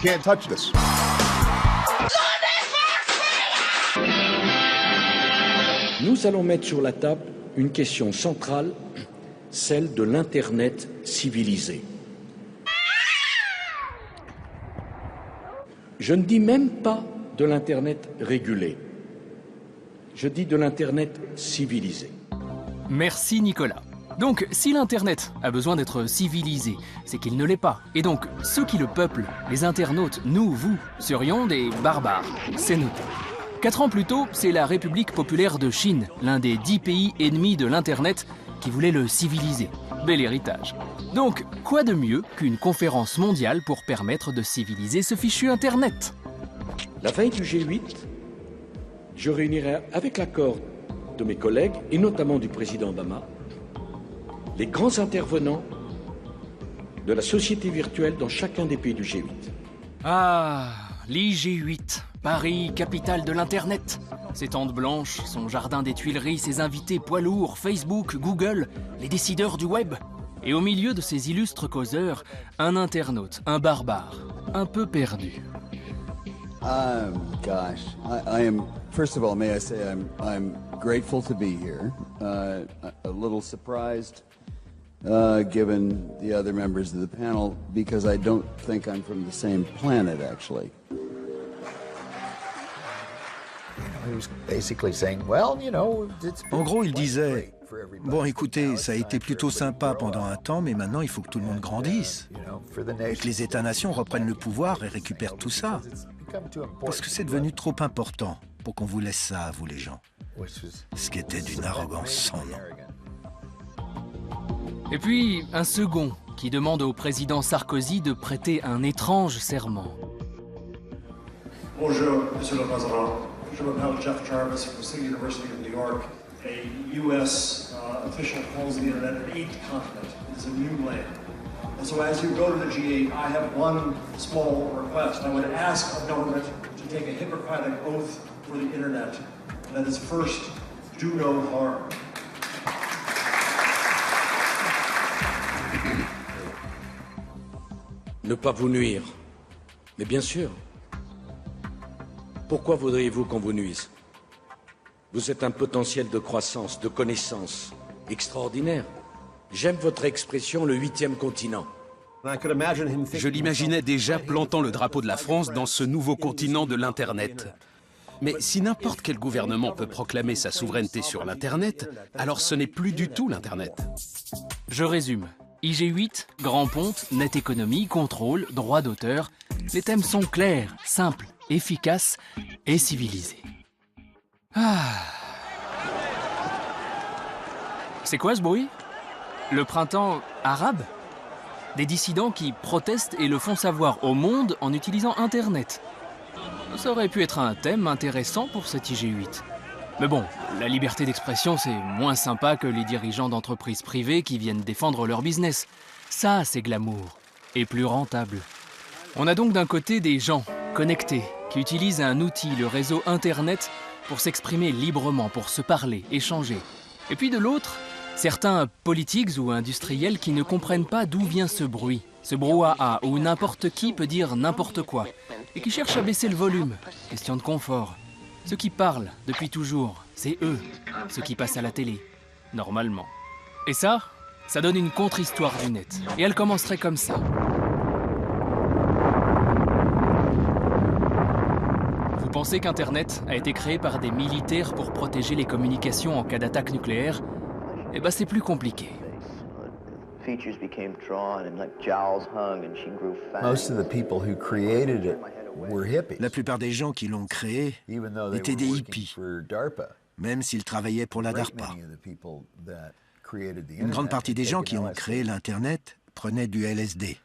Can't touch this. Nous allons mettre sur la table une question centrale, celle de l'Internet civilisé. Je ne dis même pas de l'Internet régulé. Je dis de l'Internet civilisé. Merci Nicolas. Donc, si l'Internet a besoin d'être civilisé, c'est qu'il ne l'est pas. Et donc, ceux qui le peuplent, les internautes, nous, vous, serions des barbares. C'est noté. 4 ans plus tôt, c'est la République populaire de Chine, l'un des 10 pays ennemis de l'Internet, qui voulait le civiliser. Bel héritage. Donc, quoi de mieux qu'une conférence mondiale pour permettre de civiliser ce fichu Internet? La veille du G8, je réunirai avec l'accord de mes collègues, et notamment du président Obama, les grands intervenants de la société virtuelle dans chacun des pays du G8. Ah, l'IG8, Paris, capitale de l'Internet. Ses tentes blanches, son jardin des Tuileries, ses invités poids lourds, Facebook, Google, les décideurs du web. Et au milieu de ces illustres causeurs, un internaute, un barbare, un peu perdu. Gosh, I am. First of all, may I say I'm grateful to be here. A little surprised, given the other members of the panel, because I don't think I'm from the same planet, actually. En gros, il disait, bon écoutez, ça a été plutôt sympa pendant un temps, mais maintenant il faut que tout le monde grandisse. Et que les États-nations reprennent le pouvoir et récupèrent tout ça. Parce que c'est devenu trop important pour qu'on vous laisse ça à vous les gens. Ce qui était d'une arrogance sans nom. Et puis, un second qui demande au président Sarkozy de prêter un étrange serment. Bonjour, Monsieur le Président. Je m'appelle Jeff Jarvis from City University of New York. A U.S. Official calls the Internet an eighth continent. It is a new land. And so as you go to the G8, I have one small request. I would ask our government to take a Hippocratic oath for the Internet. And that is first, do no harm. Ne pas vous nuire. Mais bien sûr. Pourquoi voudriez-vous qu'on vous nuise? Vous êtes un potentiel de croissance, de connaissance extraordinaire. J'aime votre expression, le 8e continent. Je l'imaginais déjà plantant le drapeau de la France dans ce nouveau continent de l'Internet. Mais si n'importe quel gouvernement peut proclamer sa souveraineté sur l'Internet, alors ce n'est plus du tout l'Internet. Je résume. IG8, grand ponte, net économie, contrôle, droit d'auteur. Les thèmes sont clairs, simples, efficaces et civilisés. Ah. C'est quoi ce bruit? Le printemps arabe? Des dissidents qui protestent et le font savoir au monde en utilisant Internet. Ça aurait pu être un thème intéressant pour cet IG8. Mais bon, la liberté d'expression, c'est moins sympa que les dirigeants d'entreprises privées qui viennent défendre leur business. Ça, c'est glamour. Et plus rentable. On a donc d'un côté des gens connectés qui utilisent un outil, le réseau Internet, pour s'exprimer librement, pour se parler, échanger. Et puis de l'autre, certains politiques ou industriels qui ne comprennent pas d'où vient ce bruit, ce brouhaha où n'importe qui peut dire n'importe quoi, et qui cherchent à baisser le volume, question de confort. Ceux qui parlent depuis toujours, c'est eux, ceux qui passent à la télé, normalement. Et ça donne une contre-histoire du net. Et elle commencerait comme ça. Vous pensez qu'Internet a été créé par des militaires pour protéger les communications en cas d'attaque nucléaire? Eh ben c'est plus compliqué. La plupart des gens qui l'ont créé étaient des hippies, même s'ils travaillaient pour la DARPA. Une grande partie des gens qui ont créé l'Internet prenaient du LSD.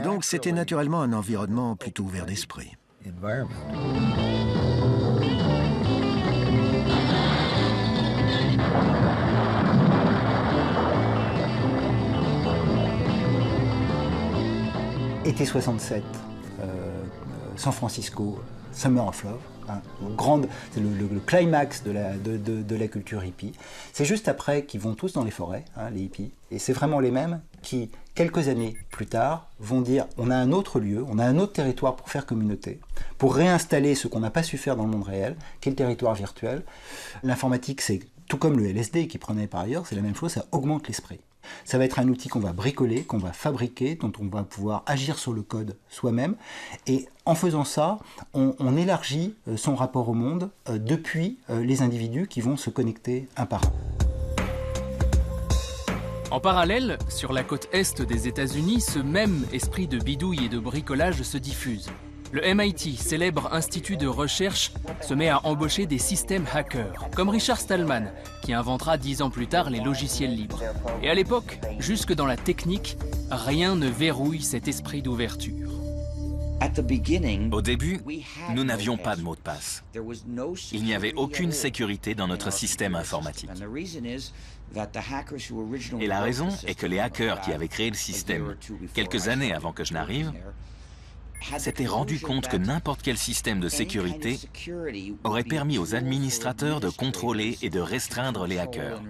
Donc c'était naturellement un environnement plutôt ouvert d'esprit. Été 67, San Francisco, Summer of Love, hein, c'est le climax de la culture hippie. C'est juste après qu'ils vont tous dans les forêts, hein, les hippies, et c'est vraiment les mêmes qui, quelques années plus tard, vont dire on a un autre lieu, on a un autre territoire pour faire communauté, pour réinstaller ce qu'on n'a pas su faire dans le monde réel, qui est le territoire virtuel. L'informatique, c'est tout comme le LSD qui prenait par ailleurs, c'est la même chose, ça augmente l'esprit. Ça va être un outil qu'on va bricoler, qu'on va fabriquer, dont on va pouvoir agir sur le code soi-même. Et en faisant ça, on élargit son rapport au monde depuis les individus qui vont se connecter un par un. En parallèle, sur la côte est des États-Unis, ce même esprit de bidouille et de bricolage se diffuse. Le MIT, célèbre institut de recherche, se met à embaucher des systèmes hackers, comme Richard Stallman, qui inventera 10 ans plus tard les logiciels libres. Et à l'époque, jusque dans la technique, rien ne verrouille cet esprit d'ouverture. Au début, nous n'avions pas de mot de passe. Il n'y avait aucune sécurité dans notre système informatique. Et la raison est que les hackers qui avaient créé le système, quelques années avant que je n'arrive, s'étaient rendus compte que n'importe quel système de sécurité aurait permis aux administrateurs de contrôler et de restreindre les hackers.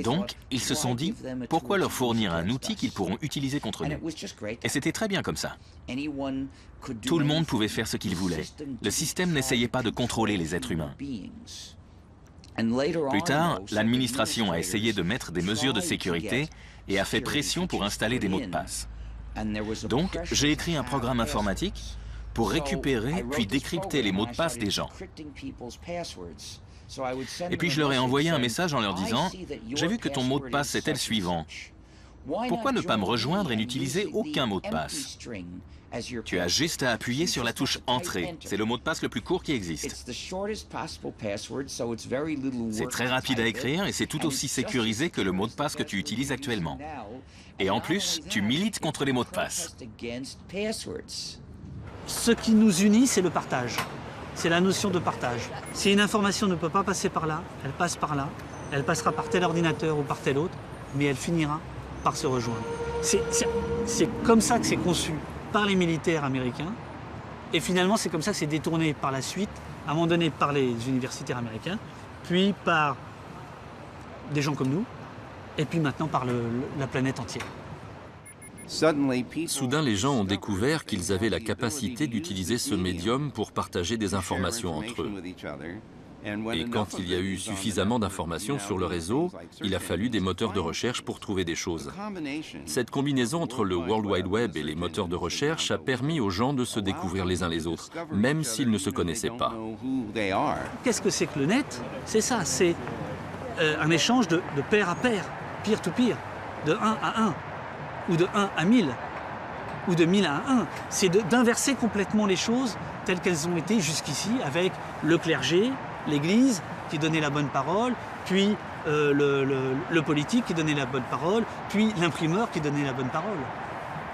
Donc, ils se sont dit, pourquoi leur fournir un outil qu'ils pourront utiliser contre nous? Et c'était très bien comme ça. Tout le monde pouvait faire ce qu'il voulait. Le système n'essayait pas de contrôler les êtres humains. Plus tard, l'administration a essayé de mettre des mesures de sécurité et a fait pression pour installer des mots de passe. Donc, j'ai écrit un programme informatique pour récupérer puis décrypter les mots de passe des gens. Et puis je leur ai envoyé un message en leur disant « J'ai vu que ton mot de passe était le suivant. Pourquoi ne pas me rejoindre et n'utiliser aucun mot de passe? Tu as juste à appuyer sur la touche « Entrée ». C'est le mot de passe le plus court qui existe. C'est très rapide à écrire et c'est tout aussi sécurisé que le mot de passe que tu utilises actuellement. Et en plus, tu milites contre les mots de passe. » Ce qui nous unit, c'est le partage. C'est la notion de partage. Si une information ne peut pas passer par là, elle passe par là, elle passera par tel ordinateur ou par tel autre, mais elle finira par se rejoindre. C'est comme ça que c'est conçu par les militaires américains, et finalement c'est comme ça que c'est détourné par la suite, à un moment donné par les universitaires américains, puis par des gens comme nous, et puis maintenant par la planète entière. Soudain, les gens ont découvert qu'ils avaient la capacité d'utiliser ce médium pour partager des informations entre eux. Et quand il y a eu suffisamment d'informations sur le réseau, il a fallu des moteurs de recherche pour trouver des choses. Cette combinaison entre le World Wide Web et les moteurs de recherche a permis aux gens de se découvrir les uns les autres, même s'ils ne se connaissaient pas. Qu'est-ce que c'est que le net? C'est ça, c'est un échange de pair à pair, peer-to-peer, de 1 à 1. Ou de 1 à 1000, ou de 1000 à 1. C'est d'inverser complètement les choses telles qu'elles ont été jusqu'ici, avec le clergé, l'Église qui donnait la bonne parole, puis le politique qui donnait la bonne parole, puis l'imprimeur qui donnait la bonne parole.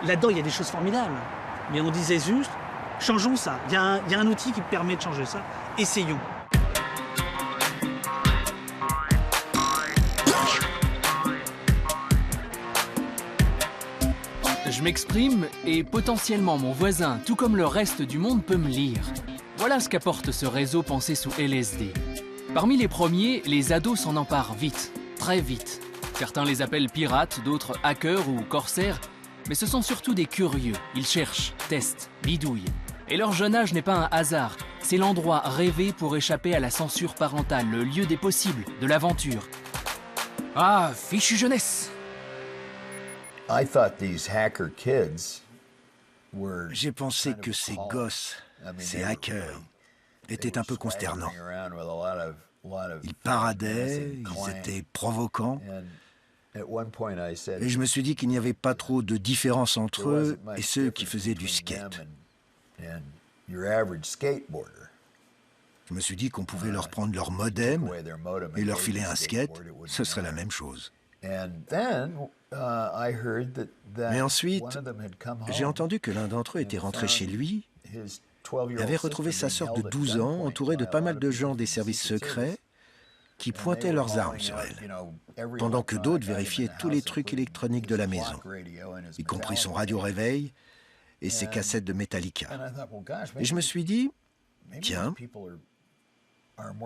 Là-dedans, il y a des choses formidables. Mais on disait juste, changeons ça. Il y a un outil qui permet de changer ça. Essayons. Je m'exprime et potentiellement mon voisin, tout comme le reste du monde, peut me lire. Voilà ce qu'apporte ce réseau pensé sous LSD. Parmi les premiers, les ados s'en emparent vite, très vite. Certains les appellent pirates, d'autres hackers ou corsaires, mais ce sont surtout des curieux. Ils cherchent, testent, bidouillent. Et leur jeune âge n'est pas un hasard, c'est l'endroit rêvé pour échapper à la censure parentale, le lieu des possibles, de l'aventure. Ah, fichue jeunesse! J'ai pensé que ces gosses, ces hackers, étaient un peu consternants. Ils paradaient, ils étaient provocants. Et je me suis dit qu'il n'y avait pas trop de différence entre eux et ceux qui faisaient du skate. Je me suis dit qu'on pouvait leur prendre leur modem et leur filer un skate, ce serait la même chose. Mais ensuite, j'ai entendu que l'un d'entre eux était rentré chez lui et avait retrouvé sa sœur de 12 ans entourée de pas mal de gens des services secrets qui pointaient leurs armes sur elle, pendant que d'autres vérifiaient tous les trucs électroniques de la maison, y compris son radio-réveil et ses cassettes de Metallica. Et je me suis dit, tiens,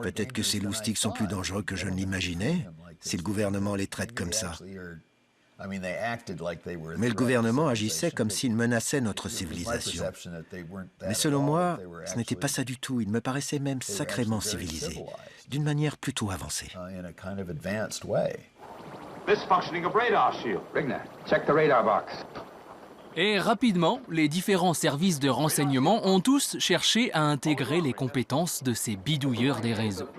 peut-être que ces loustiques sont plus dangereux que je ne l'imaginais, si le gouvernement les traite comme ça. Mais le gouvernement agissait comme s'il menaçait notre civilisation. Mais selon moi, ce n'était pas ça du tout. Il me paraissait même sacrément civilisé, d'une manière plutôt avancée. Et rapidement, les différents services de renseignement ont tous cherché à intégrer les compétences de ces bidouilleurs des réseaux.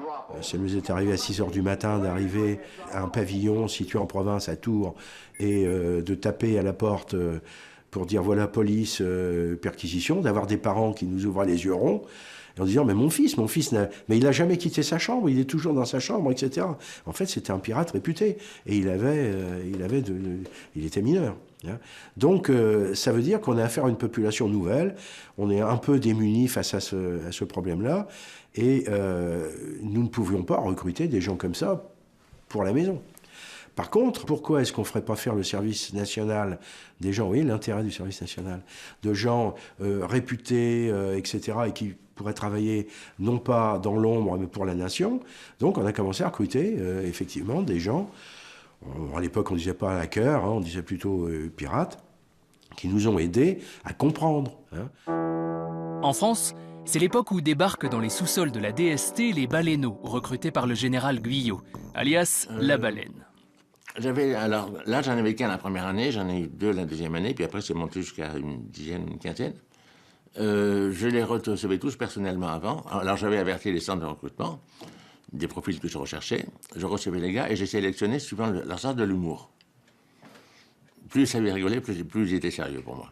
Ça nous est arrivé à 6 h du matin d'arriver à un pavillon situé en province à Tours et de taper à la porte pour dire voilà police, perquisition, d'avoir des parents qui nous ouvraient les yeux ronds en disant mais mon fils mais il n'a jamais quitté sa chambre, il est toujours dans sa chambre, etc. En fait c'était un pirate réputé et il était mineur. Donc ça veut dire qu'on a affaire à une population nouvelle, on est un peu démunis face à ce problème-là et nous ne pouvions pas recruter des gens comme ça pour la maison. Par contre, pourquoi est-ce qu'on ne ferait pas faire le service national des gens, vous voyez l'intérêt du service national, de gens réputés, etc., et qui pourraient travailler non pas dans l'ombre, mais pour la nation. Donc on a commencé à recruter effectivement des gens, à l'époque on ne disait pas hackers, on disait plutôt pirates, qui nous ont aidés à comprendre. En France, c'est l'époque où débarquent dans les sous-sols de la DST les baleineaux, recrutés par le général Guyot, alias la baleine. Alors là, j'en avais qu'un la première année, j'en ai eu 2 la deuxième année, puis après c'est monté jusqu'à une dizaine, une quinzaine. Je les recevais tous personnellement avant. Alors j'avais averti les centres de recrutement des profils que je recherchais. Je recevais les gars et j'ai sélectionné suivant leur sens de l'humour. Plus ils savaient rigoler, plus ils étaient sérieux pour moi.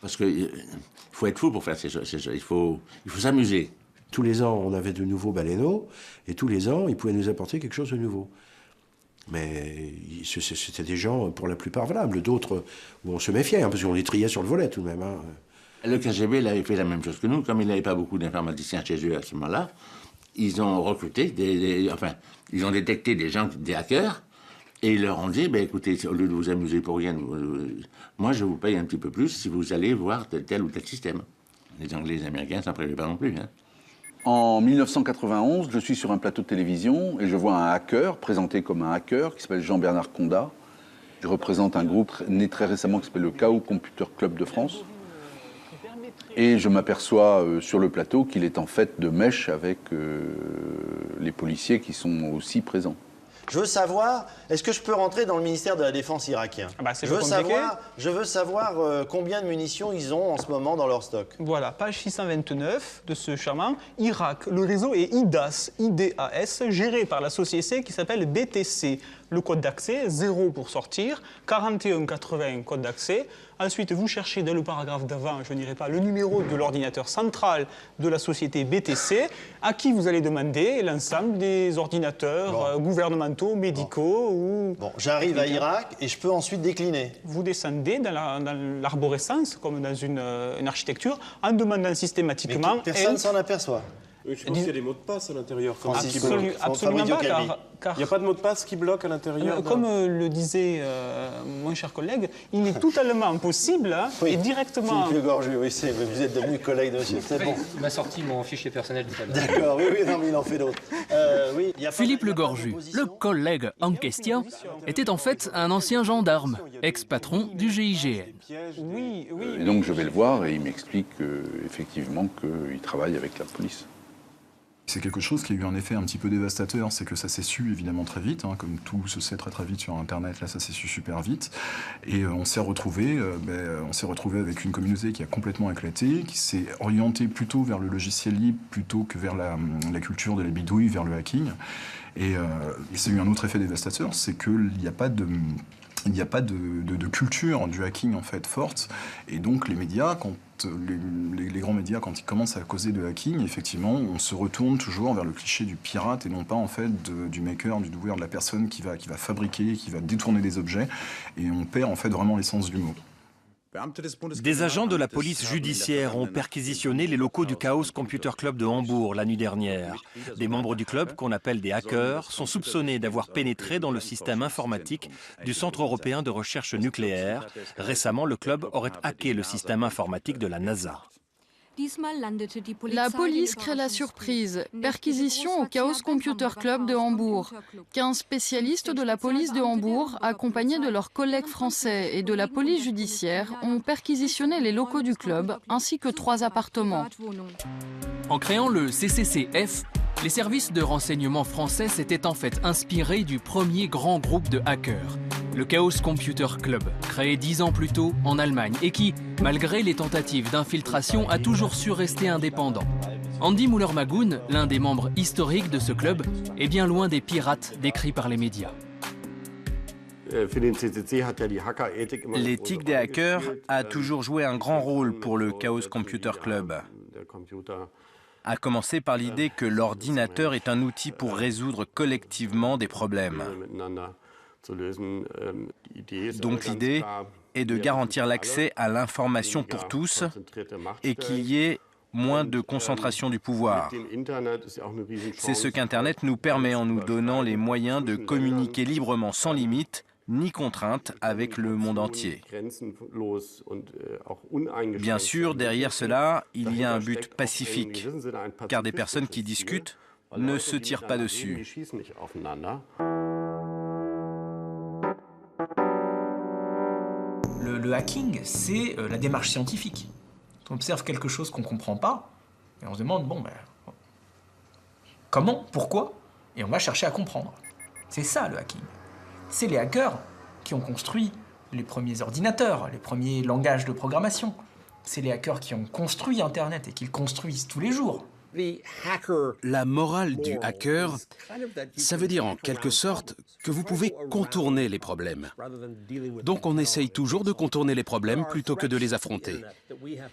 Parce qu'il faut être fou pour faire ces choses. Il faut s'amuser. Tous les ans, on avait de nouveaux baleineaux et tous les ans, ils pouvaient nous apporter quelque chose de nouveau. Mais c'était des gens, pour la plupart, valables. D'autres, où on se méfiait, parce qu'on les triait sur le volet, tout de même. Le KGB, il avait fait la même chose que nous. Comme il n'avait pas beaucoup d'informaticiens chez eux à ce moment-là, ils ont recruté, ils ont détecté des gens, des hackers, et ils leur ont dit, écoutez, au lieu de vous amuser pour rien, moi, je vous paye un petit peu plus si vous allez voir tel ou tel système. Les Anglais et les Américains s'en prévaient pas non plus. En 1991, je suis sur un plateau de télévision et je vois un hacker, présenté comme un hacker, qui s'appelle Jean-Bernard Condat. Je représente un groupe né très récemment qui s'appelle le Chaos Computer Club de France. Et je m'aperçois sur le plateau qu'il est en fait de mèche avec les policiers qui sont aussi présents. Je veux savoir, est-ce que je peux rentrer dans le ministère de la Défense irakien? Je veux savoir combien de munitions ils ont en ce moment dans leur stock. Voilà, page 629 de ce charmant Irak. Le réseau est IDAS, géré par la société qui s'appelle BTC. Le code d'accès, 0 pour sortir, 4180 code d'accès. Ensuite, vous cherchez dans le paragraphe d'avant, je n'irai pas, le numéro de l'ordinateur central de la société BTC, à qui vous allez demander l'ensemble des ordinateurs gouvernementaux, médicaux ou... Bon, j'arrive à Irak et je peux ensuite décliner. Vous descendez dans l'arborescence, comme dans une architecture, en demandant systématiquement... Mais personne s'en aperçoit. Je pense qu'il y a des mots de passe à l'intérieur. Absolument pas, car il n'y a pas de mot de passe qui bloque à l'intérieur. Comme le disait mon cher collègue, il est totalement possible et directement... Philippe Le Gorju, oui, vous êtes devenu collègue de monsieur, c'est bon. Il m'a sorti mon fichier personnel tout à l'heure. D'accord, oui, non, mais il en fait d'autres. Philippe Le Gorju, le collègue en question, était en fait un ancien gendarme, ex-patron du GIGN. Et donc je vais le voir et il m'explique effectivement qu'il travaille avec la police. C'est quelque chose qui a eu un effet un petit peu dévastateur, c'est que ça s'est su évidemment très vite, comme tout se sait très vite sur Internet, là ça s'est su super vite, et on s'est retrouvé avec une communauté qui a complètement éclaté, qui s'est orientée plutôt vers le logiciel libre plutôt que vers la culture de la bidouille, vers le hacking, et ça a eu un autre effet dévastateur, c'est qu'il n'y a pas de il n'y a pas de culture du hacking en fait forte, et donc les médias, quand les grands médias, quand ils commencent à causer de hacking, effectivement, on se retourne toujours vers le cliché du pirate et non pas en fait du maker, du doueur, de la personne qui va fabriquer, qui va détourner des objets, et on perd en fait vraiment l'essence du mot. Des agents de la police judiciaire ont perquisitionné les locaux du Chaos Computer Club de Hambourg la nuit dernière. Des membres du club, qu'on appelle des hackers, sont soupçonnés d'avoir pénétré dans le système informatique du Centre européen de recherche nucléaire. Récemment, le club aurait hacké le système informatique de la NASA. La police crée la surprise. Perquisition au Chaos Computer Club de Hambourg. 15 spécialistes de la police de Hambourg, accompagnés de leurs collègues français et de la police judiciaire, ont perquisitionné les locaux du club, ainsi que 3 appartements. En créant le CCCF, les services de renseignement français s'étaient en fait inspirés du premier grand groupe de hackers, le Chaos Computer Club, créé 10 ans plus tôt en Allemagne et qui, malgré les tentatives d'infiltration, a toujours su rester indépendant. Andy Müller-Magoun, l'un des membres historiques de ce club, est bien loin des pirates décrits par les médias. L'éthique des hackers a toujours joué un grand rôle pour le Chaos Computer Club. À commencer par l'idée que l'ordinateur est un outil pour résoudre collectivement des problèmes. Donc l'idée est de garantir l'accès à l'information pour tous et qu'il y ait moins de concentration du pouvoir. C'est ce qu'Internet nous permet en nous donnant les moyens de communiquer librement sans limite ni contrainte avec le monde entier. Bien sûr, derrière cela, il y a un but pacifique, car des personnes qui discutent ne se tirent pas dessus. Le hacking, c'est la démarche scientifique. On observe quelque chose qu'on ne comprend pas, et on se demande, comment, pourquoi, et on va chercher à comprendre. C'est ça le hacking. C'est les hackers qui ont construit les premiers ordinateurs, les premiers langages de programmation. C'est les hackers qui ont construit Internet et qui le construisent tous les jours. La morale du hacker, ça veut dire en quelque sorte que vous pouvez contourner les problèmes. Donc on essaye toujours de contourner les problèmes plutôt que de les affronter.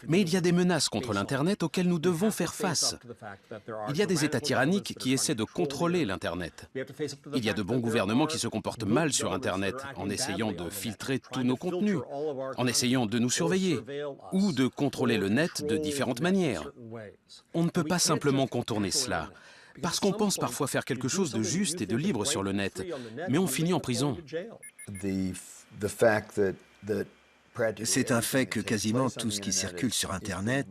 Mais il y a des menaces contre l'Internet auxquelles nous devons faire face. Il y a des États tyranniques qui essaient de contrôler l'Internet. Il y a de bons gouvernements qui se comportent mal sur Internet en essayant de filtrer tous nos contenus, en essayant de nous surveiller ou de contrôler le net de différentes manières. On ne peut pas simplement contourner cela, parce qu'on pense parfois faire quelque chose de juste et de libre sur le net, mais on finit en prison. C'est un fait que quasiment tout ce qui circule sur Internet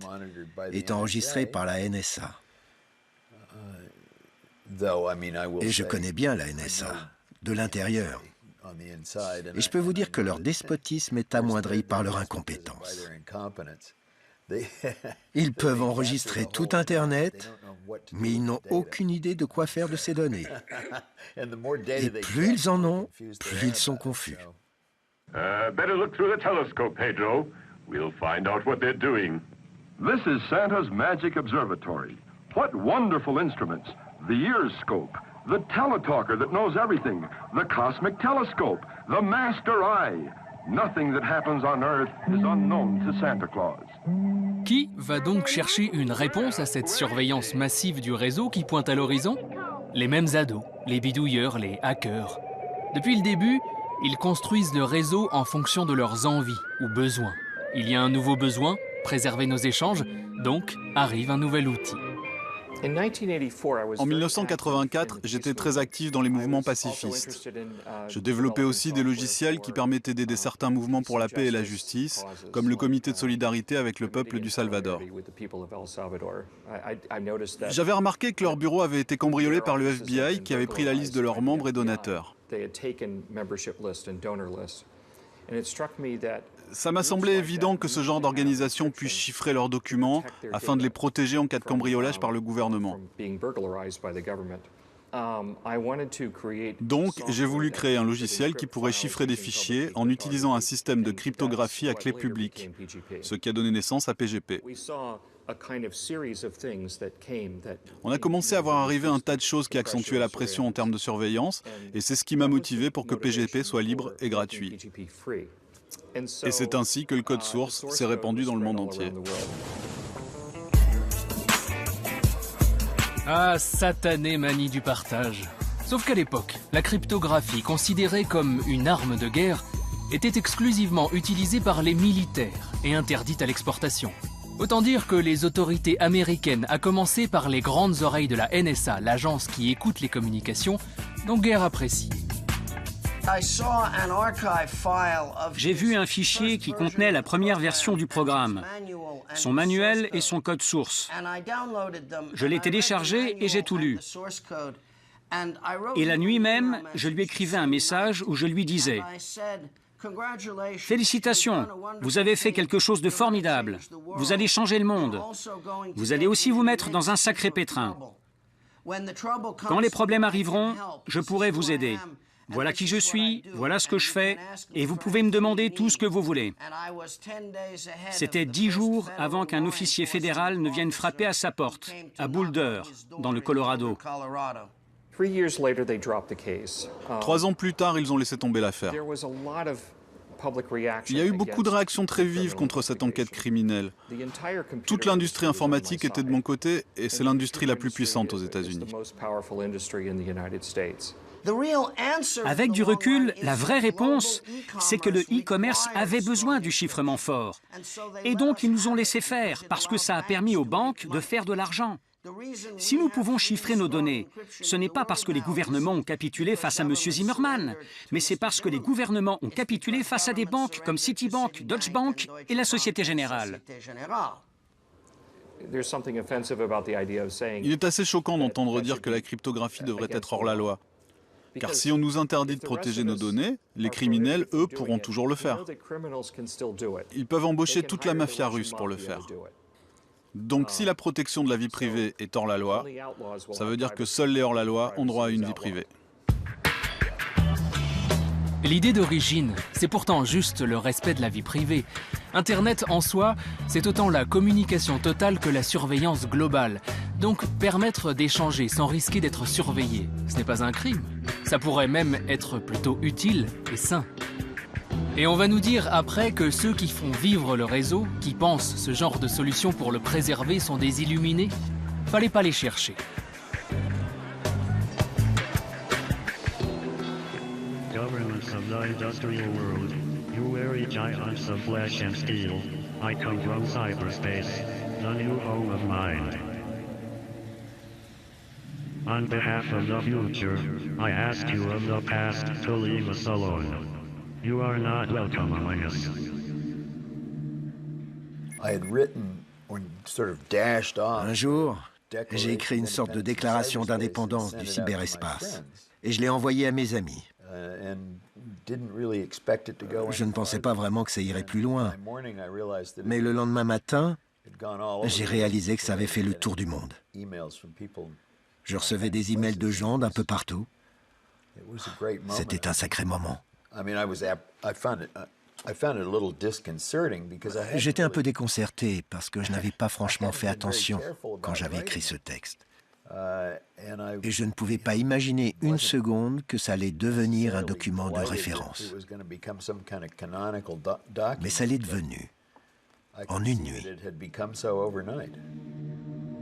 est enregistré par la NSA. Et je connais bien la NSA, de l'intérieur. Et je peux vous dire que leur despotisme est amoindri par leur incompétence. Ils peuvent enregistrer tout Internet, mais ils n'ont aucune idée de quoi faire de ces données. Et plus ils en ont, plus ils sont confus. Better look through the telescope, Pedro. We'll find out what they're doing. This is Santa's Magic Observatory. What wonderful instruments. The Earscope, the Teletalker that knows everything, the Cosmic Telescope, the Master Eye. Nothing that happens on Earth is unknown to Santa Claus. Qui va donc chercher une réponse à cette surveillance massive du réseau qui pointe à l'horizon? Les mêmes ados, les bidouilleurs, les hackers. Depuis le début, ils construisent le réseau en fonction de leurs envies ou besoins. Il y a un nouveau besoin, préserver nos échanges, donc arrive un nouvel outil. En 1984, j'étais très actif dans les mouvements pacifistes. Je développais aussi des logiciels qui permettaient d'aider certains mouvements pour la paix et la justice, comme le comité de solidarité avec le peuple du Salvador. J'avais remarqué que leur bureau avait été cambriolé par le FBI qui avait pris la liste de leurs membres et donateurs. Ça m'a semblé évident que ce genre d'organisation puisse chiffrer leurs documents afin de les protéger en cas de cambriolage par le gouvernement. Donc, j'ai voulu créer un logiciel qui pourrait chiffrer des fichiers en utilisant un système de cryptographie à clé publique, ce qui a donné naissance à PGP. On a commencé à voir arriver un tas de choses qui accentuaient la pression en termes de surveillance, et c'est ce qui m'a motivé pour que PGP soit libre et gratuit. Et c'est ainsi que le code source s'est répandu dans le monde entier. Ah, satanée manie du partage. Sauf qu'à l'époque, la cryptographie, considérée comme une arme de guerre, était exclusivement utilisée par les militaires et interdite à l'exportation. Autant dire que les autorités américaines, à commencer par les grandes oreilles de la NSA, l'agence qui écoute les communications, n'ont guère apprécié. J'ai vu un fichier qui contenait la première version du programme, son manuel et son code source. Je l'ai téléchargé et j'ai tout lu. Et la nuit même, je lui écrivais un message où je lui disais « Félicitations, vous avez fait quelque chose de formidable. Vous allez changer le monde. Vous allez aussi vous mettre dans un sacré pétrin. Quand les problèmes arriveront, je pourrai vous aider. Voilà qui je suis, voilà ce que je fais, et vous pouvez me demander tout ce que vous voulez. » C'était 10 jours avant qu'un officier fédéral ne vienne frapper à sa porte, à Boulder, dans le Colorado. 3 ans plus tard, ils ont laissé tomber l'affaire. Il y a eu beaucoup de réactions très vives contre cette enquête criminelle. Toute l'industrie informatique était de mon côté, et c'est l'industrie la plus puissante aux États-Unis. Avec du recul, la vraie réponse, c'est que le e-commerce avait besoin du chiffrement fort. Et donc, ils nous ont laissé faire, parce que ça a permis aux banques de faire de l'argent. Si nous pouvons chiffrer nos données, ce n'est pas parce que les gouvernements ont capitulé face à M. Zimmerman, mais c'est parce que les gouvernements ont capitulé face à des banques comme Citibank, Deutsche Bank et la Société Générale. Il est assez choquant d'entendre dire que la cryptographie devrait être hors la loi. Car si on nous interdit de protéger nos données, les criminels, eux, pourront toujours le faire. Ils peuvent embaucher toute la mafia russe pour le faire. Donc si la protection de la vie privée est hors la loi, ça veut dire que seuls les hors-la-loi ont droit à une vie privée. L'idée d'origine, c'est pourtant juste le respect de la vie privée. Internet en soi, c'est autant la communication totale que la surveillance globale. Donc permettre d'échanger sans risquer d'être surveillé, ce n'est pas un crime. Ça pourrait même être plutôt utile et sain. Et on va nous dire après que ceux qui font vivre le réseau, qui pensent ce genre de solution pour le préserver, sont des illuminés. Fallait pas les chercher. Governments of the industrial world, you weary giants of flesh and steel, I come from cyberspace, the new home of mind. On behalf of the future, I ask you of the past to leave us alone. You are not welcome among us. Un jour, j'ai écrit une sorte de déclaration d'indépendance du cyberespace et je l'ai envoyée à mes amis. Je ne pensais pas vraiment que ça irait plus loin, mais le lendemain matin, j'ai réalisé que ça avait fait le tour du monde. Je recevais des emails de gens d'un peu partout. C'était un sacré moment. J'étais un peu déconcerté parce que je n'avais pas franchement fait attention quand j'avais écrit ce texte. Et je ne pouvais pas imaginer une seconde que ça allait devenir un document de référence. Mais ça l'est devenu en une nuit.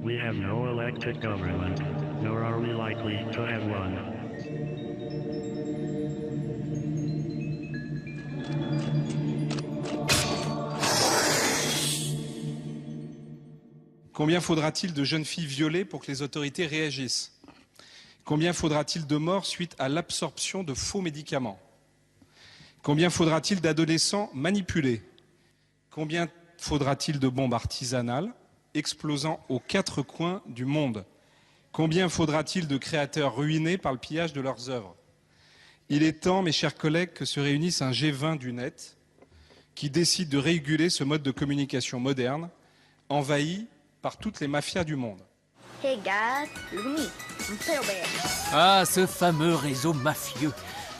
We have no elected government, nor are we likely to have one. Combien faudra-t-il de jeunes filles violées pour que les autorités réagissent? Combien faudra-t-il de morts suite à l'absorption de faux médicaments? Combien faudra-t-il d'adolescents manipulés? Combien faudra-t-il de bombes artisanales explosant aux 4 coins du monde? Combien faudra-t-il de créateurs ruinés par le pillage de leurs œuvres? Il est temps, mes chers collègues, que se réunisse un G20 du net qui décide de réguler ce mode de communication moderne, envahi par toutes les mafias du monde. Ah, ce fameux réseau mafieux.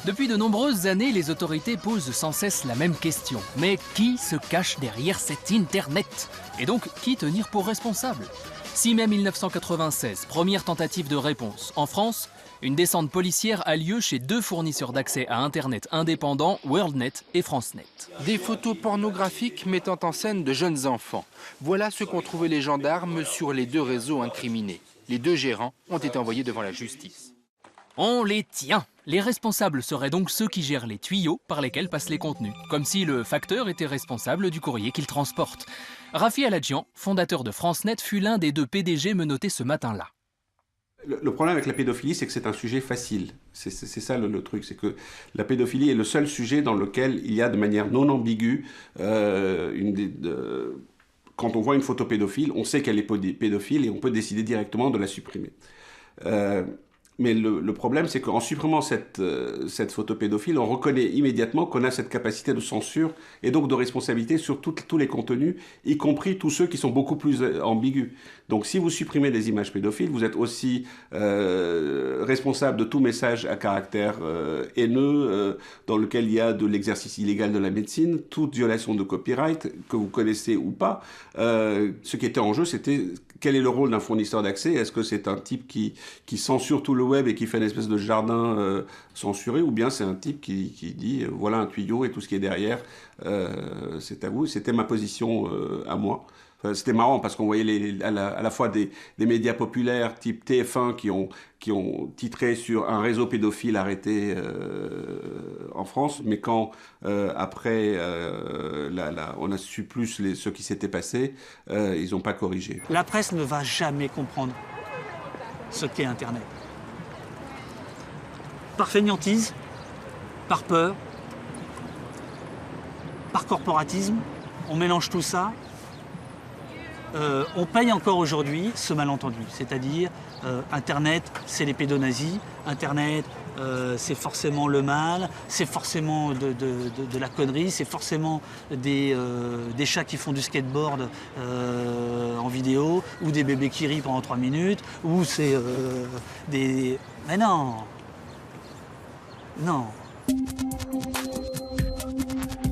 Depuis de nombreuses années, les autorités posent sans cesse la même question. Mais qui se cache derrière cet Internet? Et donc, qui tenir pour responsable? 6 mai 1996, première tentative de réponse. En France, une descente policière a lieu chez 2 fournisseurs d'accès à Internet indépendants, WorldNet et FranceNet. Des photos pornographiques mettant en scène de jeunes enfants. Voilà ce qu'ont trouvé les gendarmes sur les 2 réseaux incriminés. Les 2 gérants ont été envoyés devant la justice. On les tient! Les responsables seraient donc ceux qui gèrent les tuyaux par lesquels passent les contenus, comme si le facteur était responsable du courrier qu'il transporte. Rafi Aladjian, fondateur de FranceNet, fut l'un des 2 PDG menottés ce matin-là. Le problème avec la pédophilie, c'est que c'est un sujet facile. C'est ça le truc, c'est que la pédophilie est le seul sujet dans lequel il y a de manière non ambiguë, quand on voit une photo pédophile, on sait qu'elle est pédophile et on peut décider directement de la supprimer. Mais le problème, c'est qu'en supprimant cette photo pédophile, on reconnaît immédiatement qu'on a cette capacité de censure et donc de responsabilité sur tous les contenus, y compris tous ceux qui sont beaucoup plus ambigus. Donc si vous supprimez des images pédophiles, vous êtes aussi responsable de tout message à caractère haineux dans lequel il y a de l'exercice illégal de la médecine, toute violation de copyright, que vous connaissez ou pas. Ce qui était en jeu, c'était quel est le rôle d'un fournisseur d'accès? Est-ce que c'est un type qui censure tout le web et qui fait une espèce de jardin censuré, ou bien c'est un type qui dit voilà un tuyau et tout ce qui est derrière, c'est à vous. C'était ma position à moi. C'était marrant parce qu'on voyait à la fois des médias populaires type TF1 qui ont titré sur un réseau pédophile arrêté en France, mais quand après on a su plus ce qui s'était passé, ils n'ont pas corrigé. La presse ne va jamais comprendre ce qu'est Internet. Par fainéantise, par peur, par corporatisme, on mélange tout ça. On paye encore aujourd'hui ce malentendu, c'est-à-dire Internet, c'est les pédonazis, Internet, c'est forcément le mal, c'est forcément de la connerie, c'est forcément des chats qui font du skateboard en vidéo, ou des bébés qui rient pendant 3 minutes, ou c'est des... Mais non! Non!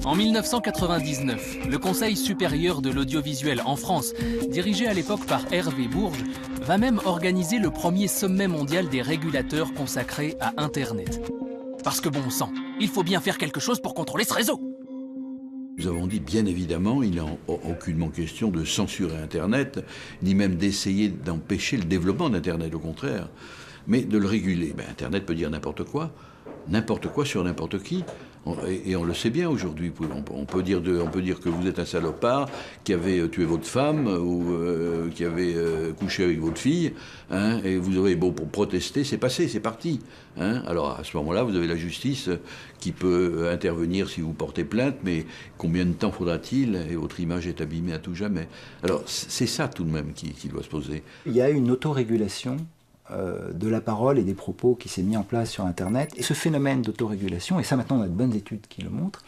En 1999, le Conseil supérieur de l'audiovisuel en France, dirigé à l'époque par Hervé Bourges, va même organiser le premier sommet mondial des régulateurs consacré à Internet. Parce que bon sang, il faut bien faire quelque chose pour contrôler ce réseau. Nous avons dit, bien évidemment, il n'est aucunement question de censurer Internet, ni même d'essayer d'empêcher le développement d'Internet, au contraire, mais de le réguler. Ben, Internet peut dire n'importe quoi sur n'importe qui. Et on le sait bien aujourd'hui. On peut dire que vous êtes un salopard qui avait tué votre femme ou qui avait couché avec votre fille, hein, et vous aurez beau pour protester, c'est passé, c'est parti. Hein. Alors à ce moment-là, vous avez la justice qui peut intervenir si vous portez plainte, mais combien de temps faudra-t-il? Et votre image est abîmée à tout jamais. Alors c'est ça tout de même qui doit se poser. Il y a une autorégulation de la parole et des propos qui s'est mis en place sur Internet. Et ce phénomène d'autorégulation, et ça maintenant on a de bonnes études qui le montrent,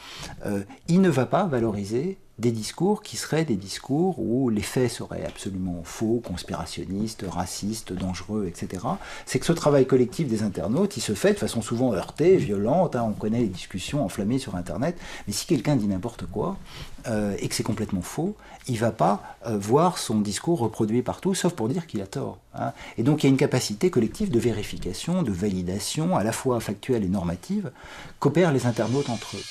il ne va pas valoriser des discours qui seraient des discours où les faits seraient absolument faux, conspirationnistes, racistes, dangereux, etc. C'est que ce travail collectif des internautes, il se fait de façon souvent heurtée, violente, hein, on connaît les discussions enflammées sur Internet, mais si quelqu'un dit n'importe quoi, et que c'est complètement faux, il ne va pas voir son discours reproduit partout, sauf pour dire qu'il a tort. Hein. Et donc il y a une capacité collective de vérification, de validation, à la fois factuelle et normative, qu'opèrent les internautes entre eux.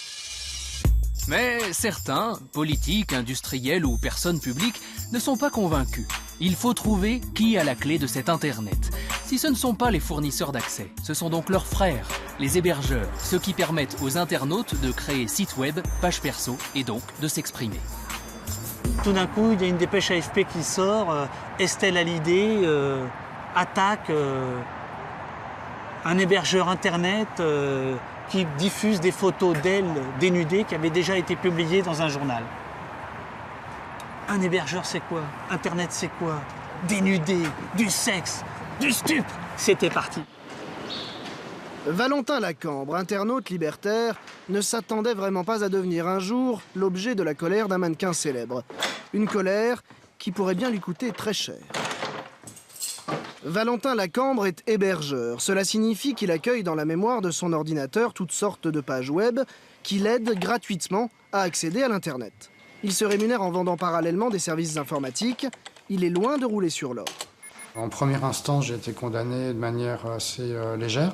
Mais certains, politiques, industriels ou personnes publiques, ne sont pas convaincus. Il faut trouver qui a la clé de cet Internet. Si ce ne sont pas les fournisseurs d'accès, ce sont donc leurs frères, les hébergeurs, ceux qui permettent aux internautes de créer sites web, pages perso et donc de s'exprimer. Tout d'un coup, il y a une dépêche AFP qui sort, Estelle Hallyday attaque un hébergeur Internet qui diffuse des photos d'elle dénudée qui avaient déjà été publiées dans un journal. Un hébergeur, c'est quoi? Internet, c'est quoi? Dénudé, du sexe, du stupre. C'était parti. Valentin Lacambre, internaute libertaire, ne s'attendait vraiment pas à devenir un jour l'objet de la colère d'un mannequin célèbre. Une colère qui pourrait bien lui coûter très cher. Valentin Lacambre est hébergeur. Cela signifie qu'il accueille dans la mémoire de son ordinateur toutes sortes de pages web qui l'aident gratuitement à accéder à l'Internet. Il se rémunère en vendant parallèlement des services informatiques. Il est loin de rouler sur l'or. En premier instant, j'ai été condamné de manière assez légère.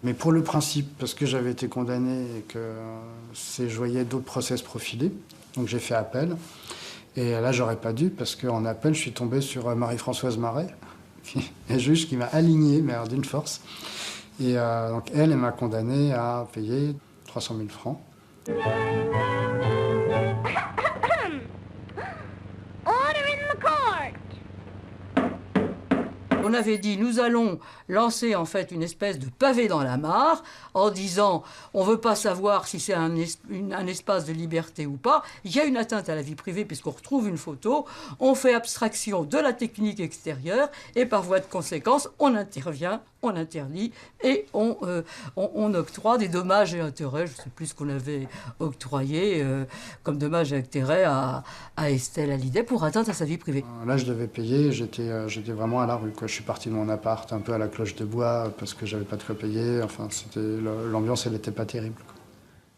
Mais pour le principe, parce que j'avais été condamné et que je voyais d'autres process profilés, donc j'ai fait appel. Et là, j'aurais pas dû, parce qu'en appel, je suis tombé sur Marie-Françoise Marais, un juge qui m'a aligné, mais d'une force. Et donc elle m'a condamné à payer 300 000 francs. On avait dit, nous allons lancer en fait une espèce de pavé dans la mare en disant, on ne veut pas savoir si c'est un espace de liberté ou pas. Il y a une atteinte à la vie privée puisqu'on retrouve une photo, on fait abstraction de la technique extérieure et par voie de conséquence, on intervient, on interdit et on octroie des dommages et intérêts. Je ne sais plus ce qu'on avait octroyé comme dommages et intérêts à Estelle Hallyday pour atteinte à sa vie privée. Là, je devais payer, j'étais vraiment à la rue, quoi. Je suis parti de mon appart un peu à la cloche de bois parce que j'avais pas de quoi payer. Enfin, l'ambiance, elle n'était pas terrible, quoi.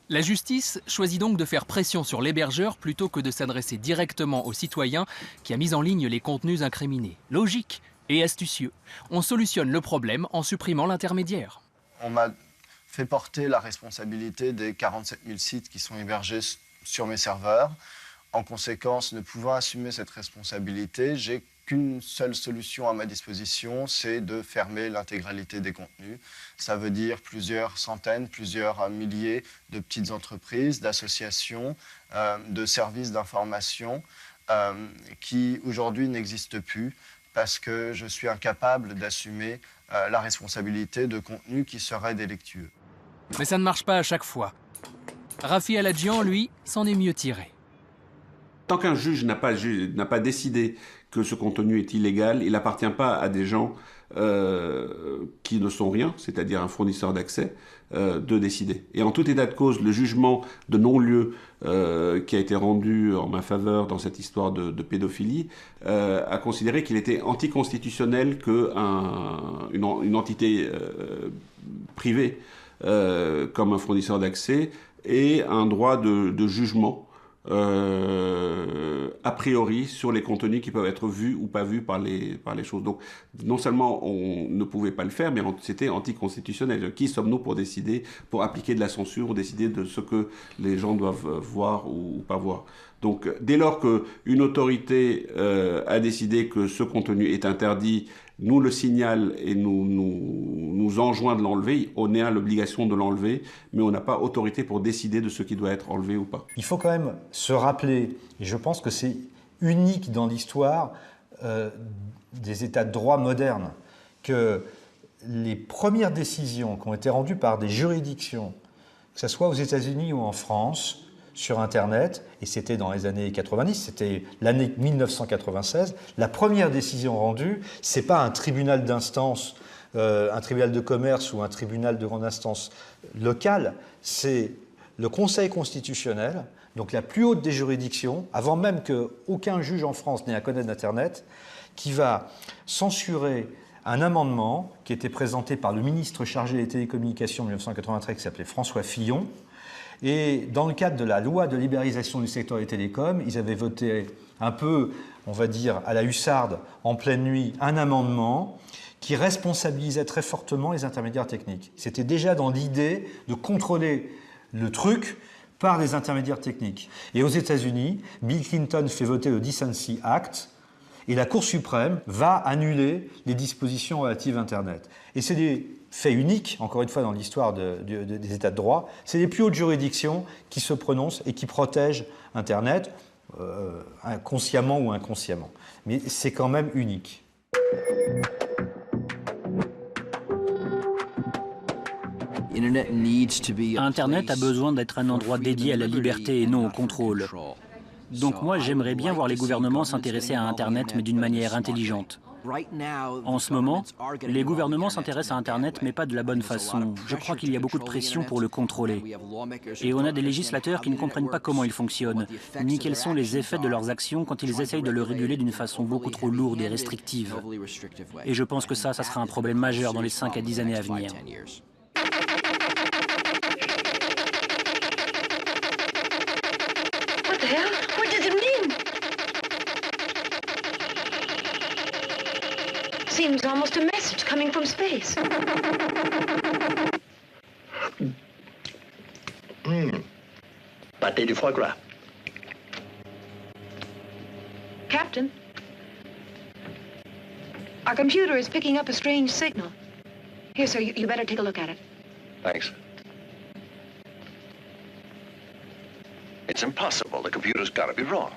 La justice choisit donc de faire pression sur l'hébergeur plutôt que de s'adresser directement au citoyen qui a mis en ligne les contenus incriminés. Logique et astucieux. On solutionne le problème en supprimant l'intermédiaire. On m'a fait porter la responsabilité des 47 000 sites qui sont hébergés sur mes serveurs. En conséquence, ne pouvant assumer cette responsabilité, j'ai qu'une seule solution à ma disposition, c'est de fermer l'intégralité des contenus. Ça veut dire plusieurs centaines, plusieurs milliers de petites entreprises, d'associations, de services d'information qui aujourd'hui n'existent plus parce que je suis incapable d'assumer la responsabilité de contenus qui seraient délictueux. Mais ça ne marche pas à chaque fois. Rafi Aladjian, lui, s'en est mieux tiré. Tant qu'un juge n'a pas décidé que ce contenu est illégal, il n'appartient pas à des gens qui ne sont rien, c'est-à-dire un fournisseur d'accès, de décider. Et en tout état de cause, le jugement de non-lieu qui a été rendu en ma faveur dans cette histoire de pédophilie a considéré qu'il était anticonstitutionnel qu'une entité privée comme un fournisseur d'accès ait un droit de jugement a priori sur les contenus qui peuvent être vus ou pas vus par les choses. Donc non seulement on ne pouvait pas le faire, mais c'était anticonstitutionnel. Qui sommes-nous pour décider, pour appliquer de la censure ou décider de ce que les gens doivent voir ou pas voir? Donc dès lors qu'une autorité a décidé que ce contenu est interdit, nous le signale et nous enjoint de l'enlever, on est à l'obligation de l'enlever, mais on n'a pas autorité pour décider de ce qui doit être enlevé ou pas. Il faut quand même se rappeler, et je pense que c'est unique dans l'histoire des États de droit modernes, que les premières décisions qui ont été rendues par des juridictions, que ce soit aux États-Unis ou en France, sur Internet, et c'était dans les années 90, c'était l'année 1996, la première décision rendue, ce n'est pas un tribunal d'instance, un tribunal de commerce ou un tribunal de grande instance local, c'est le Conseil constitutionnel, donc la plus haute des juridictions, avant même qu'aucun juge en France n'ait à connaître d'Internet, qui va censurer un amendement qui était présenté par le ministre chargé des télécommunications en 1993, qui s'appelait François Fillon. Et dans le cadre de la loi de libéralisation du secteur des télécoms, ils avaient voté un peu, on va dire, à la hussarde, en pleine nuit, un amendement qui responsabilisait très fortement les intermédiaires techniques. C'était déjà dans l'idée de contrôler le truc par les intermédiaires techniques. Et aux États-Unis, Bill Clinton fait voter le Decency Act, et la Cour suprême va annuler les dispositions relatives à Internet. Et c'est des faits uniques, encore une fois dans l'histoire des États de droit, c'est les plus hautes juridictions qui se prononcent et qui protègent Internet, consciemment ou inconsciemment. Mais c'est quand même unique. Internet a besoin d'être un endroit dédié à la liberté et non au contrôle. Donc moi, j'aimerais bien voir les gouvernements s'intéresser à Internet, mais d'une manière intelligente. En ce moment, les gouvernements s'intéressent à Internet, mais pas de la bonne façon. Je crois qu'il y a beaucoup de pression pour le contrôler. Et on a des législateurs qui ne comprennent pas comment il fonctionne, ni quels sont les effets de leurs actions quand ils essayent de le réguler d'une façon beaucoup trop lourde et restrictive. Et je pense que ça sera un problème majeur dans les 5 à 10 années à venir. What the hell? What does it mean? Seems almost a message coming from space. Pâté du foie gras. Captain, our computer is picking up a strange signal. Here, sir, you better take a look at it. Thanks. It's impossible. The computer's got to be wrong.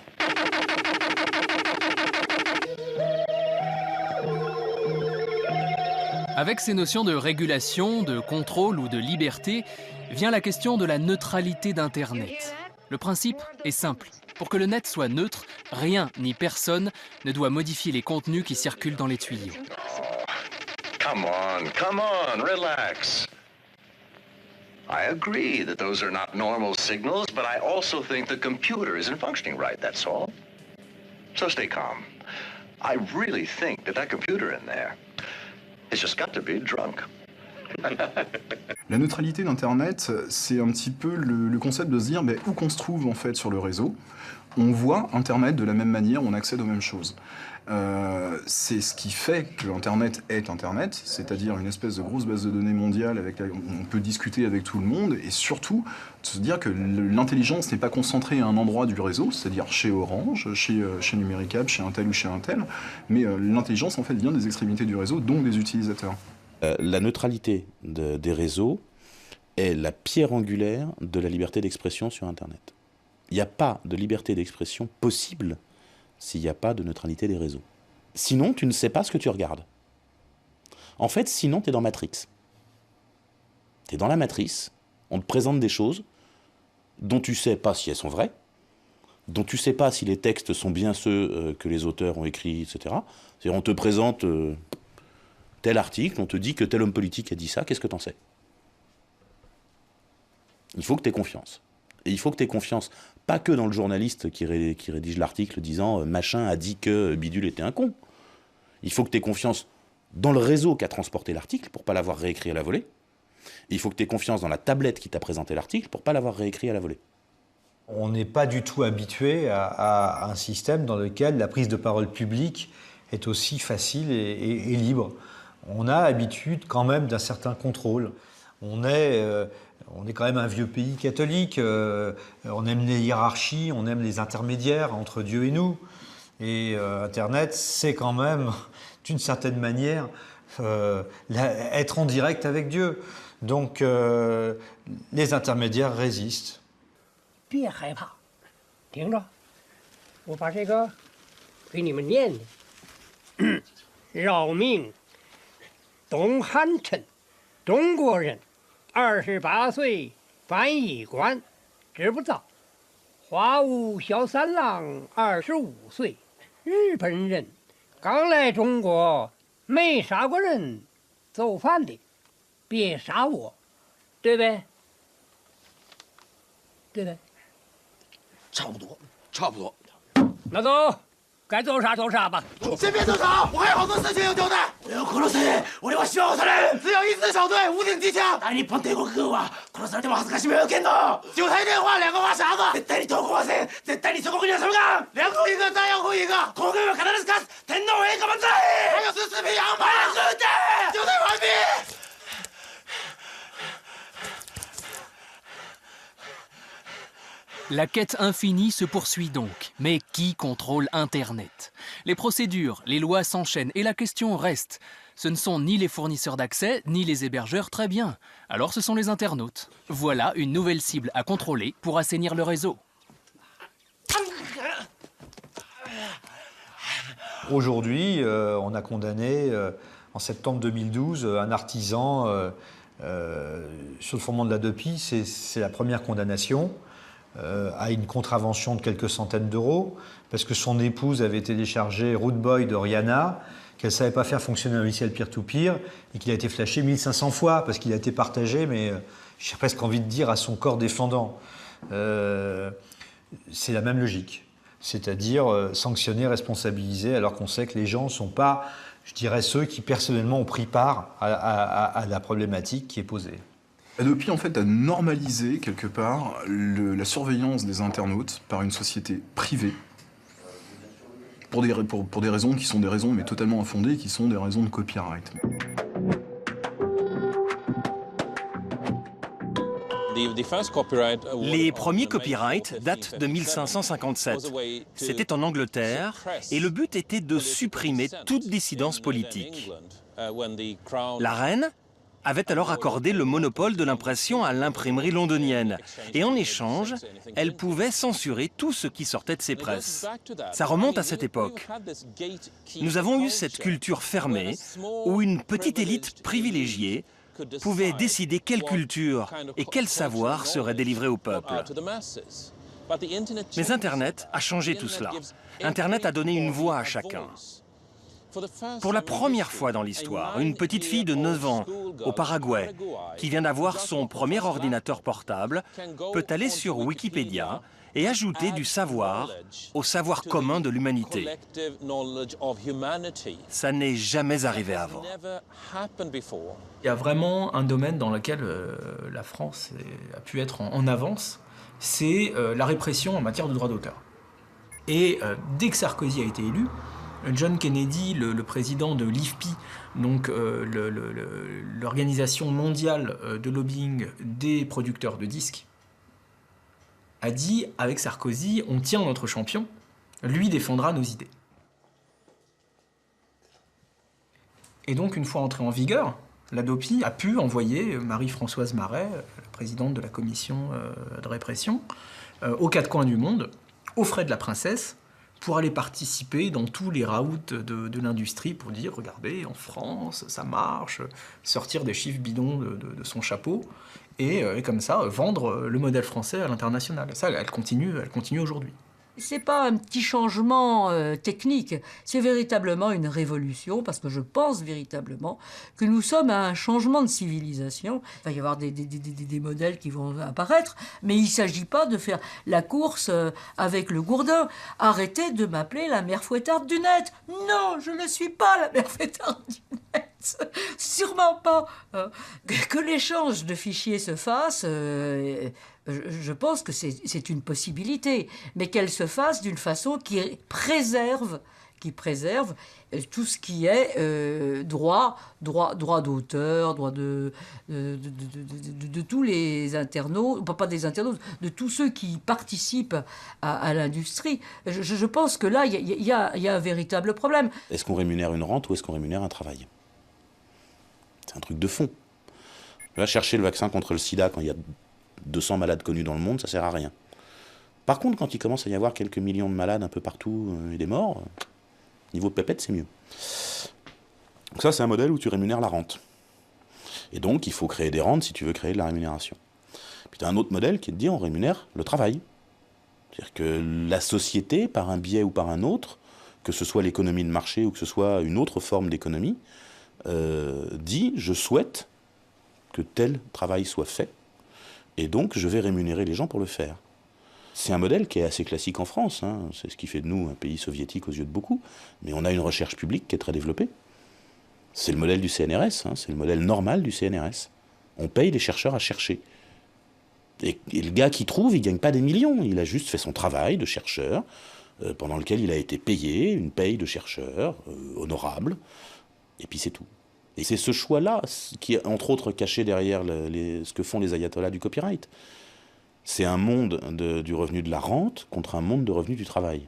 Avec ces notions de régulation, de contrôle ou de liberté, vient la question de la neutralité d'Internet. Le principe est simple. Pour que le net soit neutre, rien ni personne ne doit modifier les contenus qui circulent dans les tuyaux. Come on, relax. I agree that those are not normal signals, but I also think the computer isn't functioning right, that's all. So stay calm. I really think that computer in there has just got to be drunk. La neutralité d'Internet, c'est un petit peu le concept de se dire où qu'on se trouve en fait sur le réseau, on voit Internet de la même manière, on accède aux mêmes choses. C'est ce qui fait que Internet est Internet, c'est-à-dire une espèce de grosse base de données mondiale avec laquelle on peut discuter avec tout le monde, et surtout de se dire que l'intelligence n'est pas concentrée à un endroit du réseau, c'est-à-dire chez Orange, chez Numéricable, chez un tel ou chez un tel, mais l'intelligence en fait vient des extrémités du réseau, donc des utilisateurs. La neutralité des réseaux est la pierre angulaire de la liberté d'expression sur Internet. Il n'y a pas de liberté d'expression possible s'il n'y a pas de neutralité des réseaux. Sinon, tu ne sais pas ce que tu regardes. En fait, sinon, tu es dans Matrix. Tu es dans la matrice, on te présente des choses dont tu ne sais pas si elles sont vraies, dont tu ne sais pas si les textes sont bien ceux que les auteurs ont écrits, etc. C'est-à-dire, on te présente tel article, on te dit que tel homme politique a dit ça, qu'est-ce que t'en sais? Il faut que tu aies confiance. Et il faut que tu aies confiance, pas que dans le journaliste qui rédige l'article disant « machin a dit que Bidule était un con ». Il faut que tu aies confiance dans le réseau qui a transporté l'article pour ne pas l'avoir réécrit à la volée. Et il faut que tu aies confiance dans la tablette qui t'a présenté l'article pour ne pas l'avoir réécrit à la volée. On n'est pas du tout habitué à un système dans lequel la prise de parole publique est aussi facile et libre. On a habitude quand même d'un certain contrôle. On est quand même un vieux pays catholique, on aime les hiérarchies, on aime les intermédiaires entre Dieu et nous. Et Internet, c'est quand même, d'une certaine manière, être en direct avec Dieu. Donc, les intermédiaires résistent. 别害怕，听着，我把这个给你们念念。饶命，东汉臣，中国人，28岁，翻译官，知不道。华武小三郎，25岁，日本人，刚来中国，没杀过人，走饭的，别杀我，对呗？对呗？差不多，差不多。那走，该做啥做啥吧。先别动手，我还有好多事情要交代。殺せ、俺は死はされん。只有一支小队，无顶机枪。大日本帝国軍は殺されても恥ずかしめを受けんの。九台電話2個は傻子。絶対に投降はせん。絶対に祖国には什么干。两户一个，再两户一个。皇軍は必ず勝つ。天皇陛下万歳。还有14匹羊马。快点，就队完毕。 La quête infinie se poursuit donc. Mais qui contrôle Internet? Les procédures, les lois s'enchaînent et la question reste. Ce ne sont ni les fournisseurs d'accès, ni les hébergeurs, très bien. Alors ce sont les internautes. Voilà une nouvelle cible à contrôler pour assainir le réseau. Aujourd'hui, on a condamné, en septembre 2012, un artisan sur le fondement de la DEPI. C'est la première condamnation. À une contravention de quelques centaines d'euros, parce que son épouse avait téléchargé Root Boy de Rihanna, qu'elle ne savait pas faire fonctionner un logiciel peer-to-peer et qu'il a été flashé 1500 fois parce qu'il a été partagé, mais j'ai presque envie de dire à son corps défendant. C'est la même logique, c'est-à-dire sanctionner, responsabiliser, alors qu'on sait que les gens ne sont pas, je dirais, ceux qui personnellement ont pris part à la problématique qui est posée. Adopi, en fait, a normalisé, quelque part, la surveillance des internautes par une société privée pour des raisons qui sont des raisons mais totalement infondées, qui sont des raisons de copyright. Les premiers copyrights datent de 1557. C'était en Angleterre et le but était de supprimer toute dissidence politique. La reine avait alors accordé le monopole de l'impression à l'imprimerie londonienne. Et en échange, elle pouvait censurer tout ce qui sortait de ses presses. Ça remonte à cette époque. Nous avons eu cette culture fermée où une petite élite privilégiée pouvait décider quelle culture et quel savoir serait délivré au peuple. Mais Internet a changé tout cela. Internet a donné une voix à chacun. Pour la première fois dans l'histoire, une petite fille de 9 ans au Paraguay, qui vient d'avoir son premier ordinateur portable, peut aller sur Wikipédia et ajouter du savoir au savoir commun de l'humanité. Ça n'est jamais arrivé avant. Il y a vraiment un domaine dans lequel la France a pu être en avance, c'est la répression en matière de droits d'auteur. Et dès que Sarkozy a été élu, John Kennedy, le président de l'IFPI, donc l'organisation mondiale de lobbying des producteurs de disques, a dit avec Sarkozy, on tient notre champion, lui défendra nos idées. Et donc une fois entré en vigueur, l'Adopi a pu envoyer Marie-Françoise Marais, présidente de la commission de répression, aux quatre coins du monde, aux frais de la princesse, pour aller participer dans tous les raouts de l'industrie pour dire « Regardez, en France, ça marche », sortir des chiffres bidons de son chapeau et comme ça, vendre le modèle français à l'international. Ça, elle continue aujourd'hui. C'est pas un petit changement technique, c'est véritablement une révolution, parce que je pense véritablement que nous sommes à un changement de civilisation. Il va y avoir des modèles qui vont apparaître, mais il ne s'agit pas de faire la course avec le gourdin. Arrêtez de m'appeler la mère fouettarde du net. Non, je ne suis pas la mère fouettarde du net. Sûrement pas. Que l'échange de fichiers se fasse... Je pense que c'est une possibilité, mais qu'elle se fasse d'une façon qui préserve tout ce qui est droit d'auteur, droit de tous les internautes, pas des internautes, de tous ceux qui participent à l'industrie. Je pense que là, il y a un véritable problème. Est-ce qu'on rémunère une rente ou est-ce qu'on rémunère un travail? C'est un truc de fond. Là, chercher le vaccin contre le sida quand il y a 200 malades connus dans le monde, ça sert à rien. Par contre, quand il commence à y avoir quelques millions de malades un peu partout et des morts, niveau pépette, c'est mieux. Donc ça, c'est un modèle où tu rémunères la rente. Et donc, il faut créer des rentes si tu veux créer de la rémunération. Puis tu as un autre modèle qui est de dire on rémunère le travail. C'est-à-dire que la société, par un biais ou par un autre, que ce soit l'économie de marché ou que ce soit une autre forme d'économie, dit je souhaite que tel travail soit fait. Et donc, je vais rémunérer les gens pour le faire. C'est un modèle qui est assez classique en France. Hein. C'est ce qui fait de nous un pays soviétique aux yeux de beaucoup. Mais on a une recherche publique qui est très développée. C'est le modèle du CNRS. Hein. C'est le modèle normal du CNRS. On paye les chercheurs à chercher. Et le gars qui trouve, il ne gagne pas des millions. Il a juste fait son travail de chercheur, pendant lequel il a été payé, une paye de chercheur, honorable. Et puis c'est tout. Et c'est ce choix-là qui est, entre autres, caché derrière ce que font les ayatollahs du copyright. C'est un monde du revenu de la rente contre un monde de revenu du travail.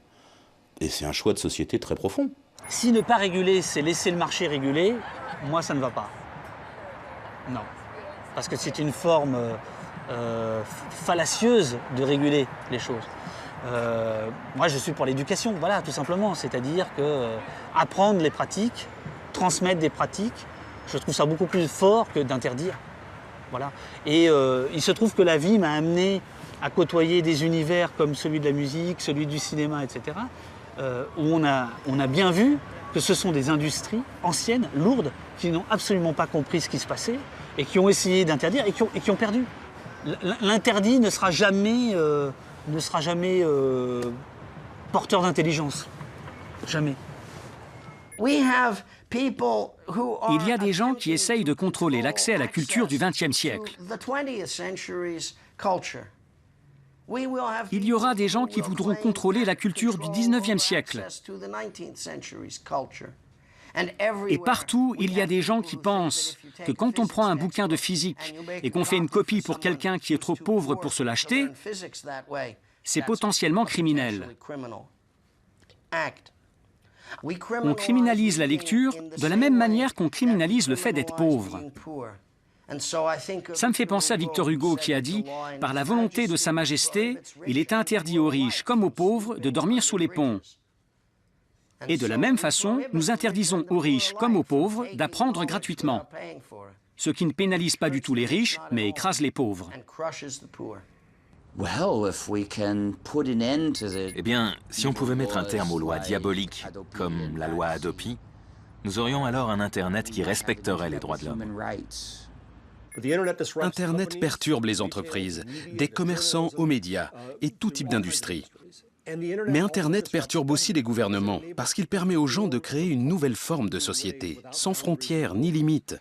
Et c'est un choix de société très profond. Si ne pas réguler, c'est laisser le marché réguler, moi, ça ne va pas. Non. Parce que c'est une forme fallacieuse de réguler les choses. Moi, je suis pour l'éducation, voilà, tout simplement. C'est-à-dire que apprendre les pratiques, transmettre des pratiques, je trouve ça beaucoup plus fort que d'interdire. Voilà. Et il se trouve que la vie m'a amené à côtoyer des univers comme celui de la musique, celui du cinéma, etc., où on a bien vu que que ce sont des industries anciennes, lourdes, qui n'ont absolument pas compris ce qui se passait et qui ont essayé d'interdire et qui ont perdu. L'interdit ne sera jamais, porteur d'intelligence. Jamais. Il y a des gens qui essayent de contrôler l'accès à la culture du XXe siècle. Il y aura des gens qui voudront contrôler la culture du XIXe siècle. Et partout, il y a des gens qui pensent que quand on prend un bouquin de physique et qu'on fait une copie pour quelqu'un qui est trop pauvre pour se l'acheter, c'est potentiellement criminel. On criminalise la lecture de la même manière qu'on criminalise le fait d'être pauvre. Ça me fait penser à Victor Hugo qui a dit « Par la volonté de Sa Majesté, il est interdit aux riches comme aux pauvres de dormir sous les ponts. » Et de la même façon, nous interdisons aux riches comme aux pauvres d'apprendre gratuitement, ce qui ne pénalise pas du tout les riches, mais écrase les pauvres. Eh bien, si on pouvait mettre un terme aux lois diaboliques, comme la loi Hadopi, nous aurions alors un Internet qui respecterait les droits de l'homme. Internet perturbe les entreprises, des commerçants aux médias et tout type d'industrie. Mais Internet perturbe aussi les gouvernements parce qu'il permet aux gens de créer une nouvelle forme de société, sans frontières ni limites.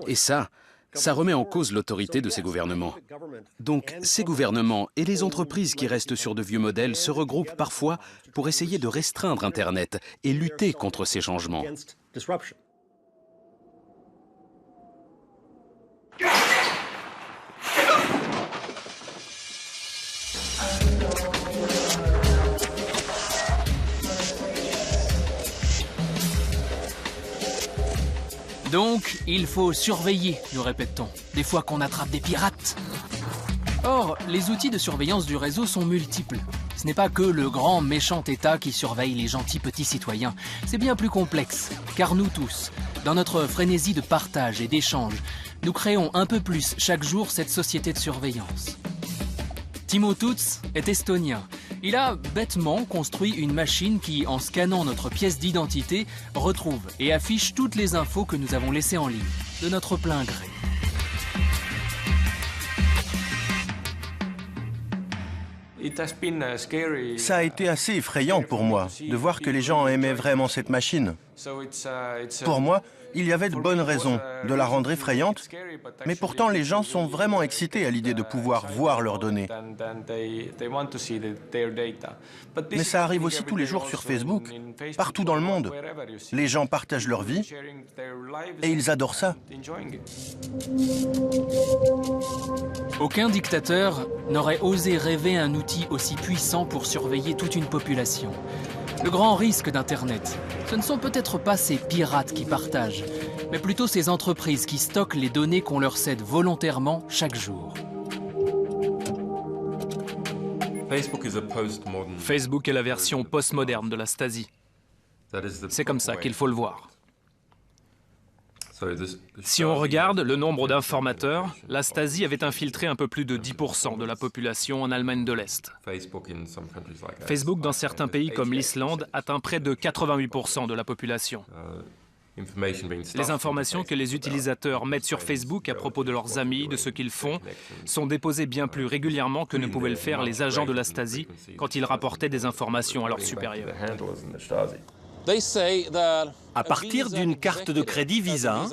Et ça remet en cause l'autorité de ces gouvernements. Donc, ces gouvernements et les entreprises qui restent sur de vieux modèles se regroupent parfois pour essayer de restreindre Internet et lutter contre ces changements. Donc, il faut surveiller, nous répète-t-on, des fois qu'on attrape des pirates. Or, les outils de surveillance du réseau sont multiples. Ce n'est pas que le grand méchant État qui surveille les gentils petits citoyens. C'est bien plus complexe, car nous tous, dans notre frénésie de partage et d'échange, nous créons un peu plus chaque jour cette société de surveillance. Timo Tutz est estonien. Il a bêtement construit une machine qui, en scannant notre pièce d'identité, retrouve et affiche toutes les infos que nous avons laissées en ligne, de notre plein gré. Ça a été assez effrayant pour moi de voir que les gens aimaient vraiment cette machine. Pour moi, il y avait de bonnes raisons de la rendre effrayante, mais pourtant les gens sont vraiment excités à l'idée de pouvoir voir leurs données. Mais ça arrive aussi tous les jours sur Facebook, partout dans le monde. Les gens partagent leur vie et ils adorent ça. Aucun dictateur n'aurait osé rêver un outil aussi puissant pour surveiller toute une population. Le grand risque d'Internet, ce ne sont peut-être pas ces pirates qui partagent, mais plutôt ces entreprises qui stockent les données qu'on leur cède volontairement chaque jour. Facebook est la version postmoderne de la Stasi. C'est comme ça qu'il faut le voir. Si on regarde le nombre d'informateurs, la Stasi avait infiltré un peu plus de 10% de la population en Allemagne de l'Est. Facebook, dans certains pays comme l'Islande, atteint près de 88% de la population. Les informations que les utilisateurs mettent sur Facebook à propos de leurs amis, de ce qu'ils font, sont déposées bien plus régulièrement que ne pouvaient le faire les agents de la Stasi quand ils rapportaient des informations à leurs supérieurs. À partir d'une carte de crédit Visa,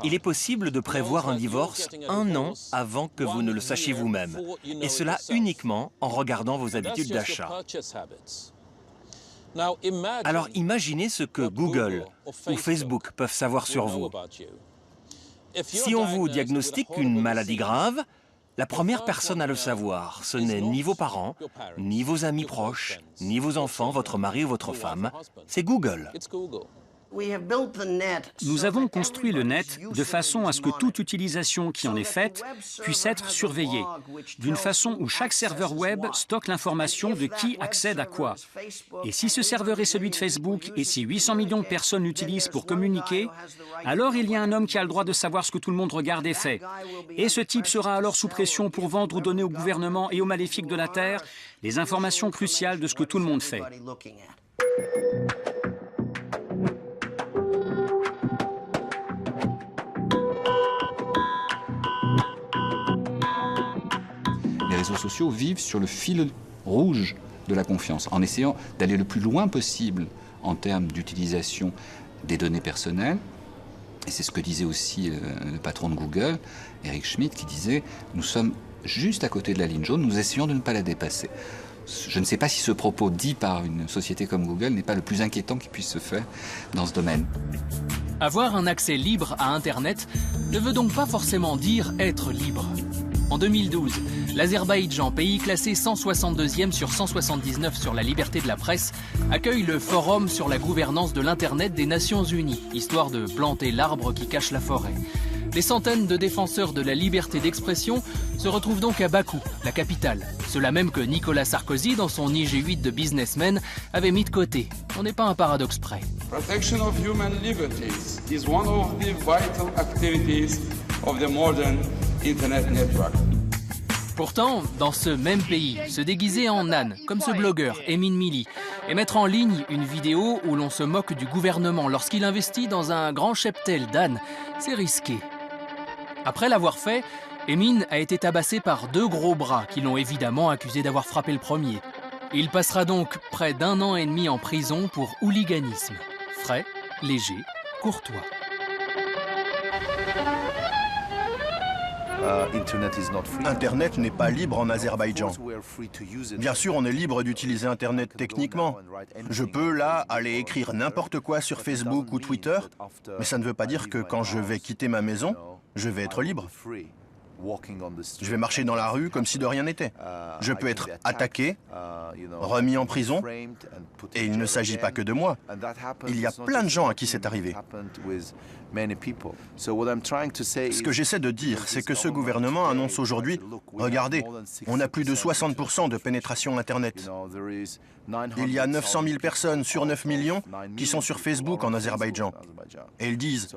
il est possible de prévoir un divorce 1 an avant que vous ne le sachiez vous-même. Et cela uniquement en regardant vos habitudes d'achat. Alors imaginez ce que Google ou Facebook peuvent savoir sur vous. Si on vous diagnostique une maladie grave, la première personne à le savoir, ce n'est ni vos parents, ni vos amis proches, ni vos enfants, votre mari ou votre femme, c'est Google. Nous avons construit le net de façon à ce que toute utilisation qui en est faite puisse être surveillée, d'une façon où chaque serveur web stocke l'information de qui accède à quoi. Et si ce serveur est celui de Facebook et si 800 millions de personnes l'utilisent pour communiquer, alors il y a un homme qui a le droit de savoir ce que tout le monde regarde et fait. Et ce type sera alors sous pression pour vendre ou donner au gouvernement et aux maléfiques de la Terre les informations cruciales de ce que tout le monde fait. sociaux vivent sur le fil rouge de la confiance, en essayant d'aller le plus loin possible en termes d'utilisation des données personnelles. Et c'est ce que disait aussi le patron de Google, Eric Schmidt, qui disait « Nous sommes juste à côté de la ligne jaune, nous essayons de ne pas la dépasser ». Je ne sais pas si ce propos dit par une société comme Google n'est pas le plus inquiétant qui puisse se faire dans ce domaine. Avoir un accès libre à Internet ne veut donc pas forcément dire être libre. En 2012, l'Azerbaïdjan, pays classé 162e sur 179 sur la liberté de la presse, accueille le Forum sur la gouvernance de l'Internet des Nations Unies, histoire de planter l'arbre qui cache la forêt. Des centaines de défenseurs de la liberté d'expression se retrouvent donc à Bakou, la capitale. Ceux-là même que Nicolas Sarkozy, dans son IG8 de businessman, avait mis de côté. On n'est pas un paradoxe près. Protection of human liberties is one of the vital activities of the modern Internet network. Pourtant, dans ce même pays, se déguiser en âne, comme ce blogueur, Emin Mili, et mettre en ligne une vidéo où l'on se moque du gouvernement lorsqu'il investit dans un grand cheptel d'ânes, c'est risqué. Après l'avoir fait, Emin a été tabassé par 2 gros bras qui l'ont évidemment accusé d'avoir frappé le premier. Il passera donc près d'1 an et demi en prison pour hooliganisme. Frais, léger, courtois. Internet n'est pas libre en Azerbaïdjan. Bien sûr, on est libre d'utiliser Internet techniquement. Je peux, là, aller écrire n'importe quoi sur Facebook ou Twitter, mais ça ne veut pas dire que quand je vais quitter ma maison, je vais être libre. Je vais marcher dans la rue comme si de rien n'était. Je peux être attaqué, remis en prison, et il ne s'agit pas que de moi. Il y a plein de gens à qui c'est arrivé. Ce que j'essaie de dire, c'est que ce gouvernement annonce aujourd'hui, regardez, on a plus de 60% de pénétration Internet. Il y a 900 000 personnes sur 9 millions qui sont sur Facebook en Azerbaïdjan. Et ils disent,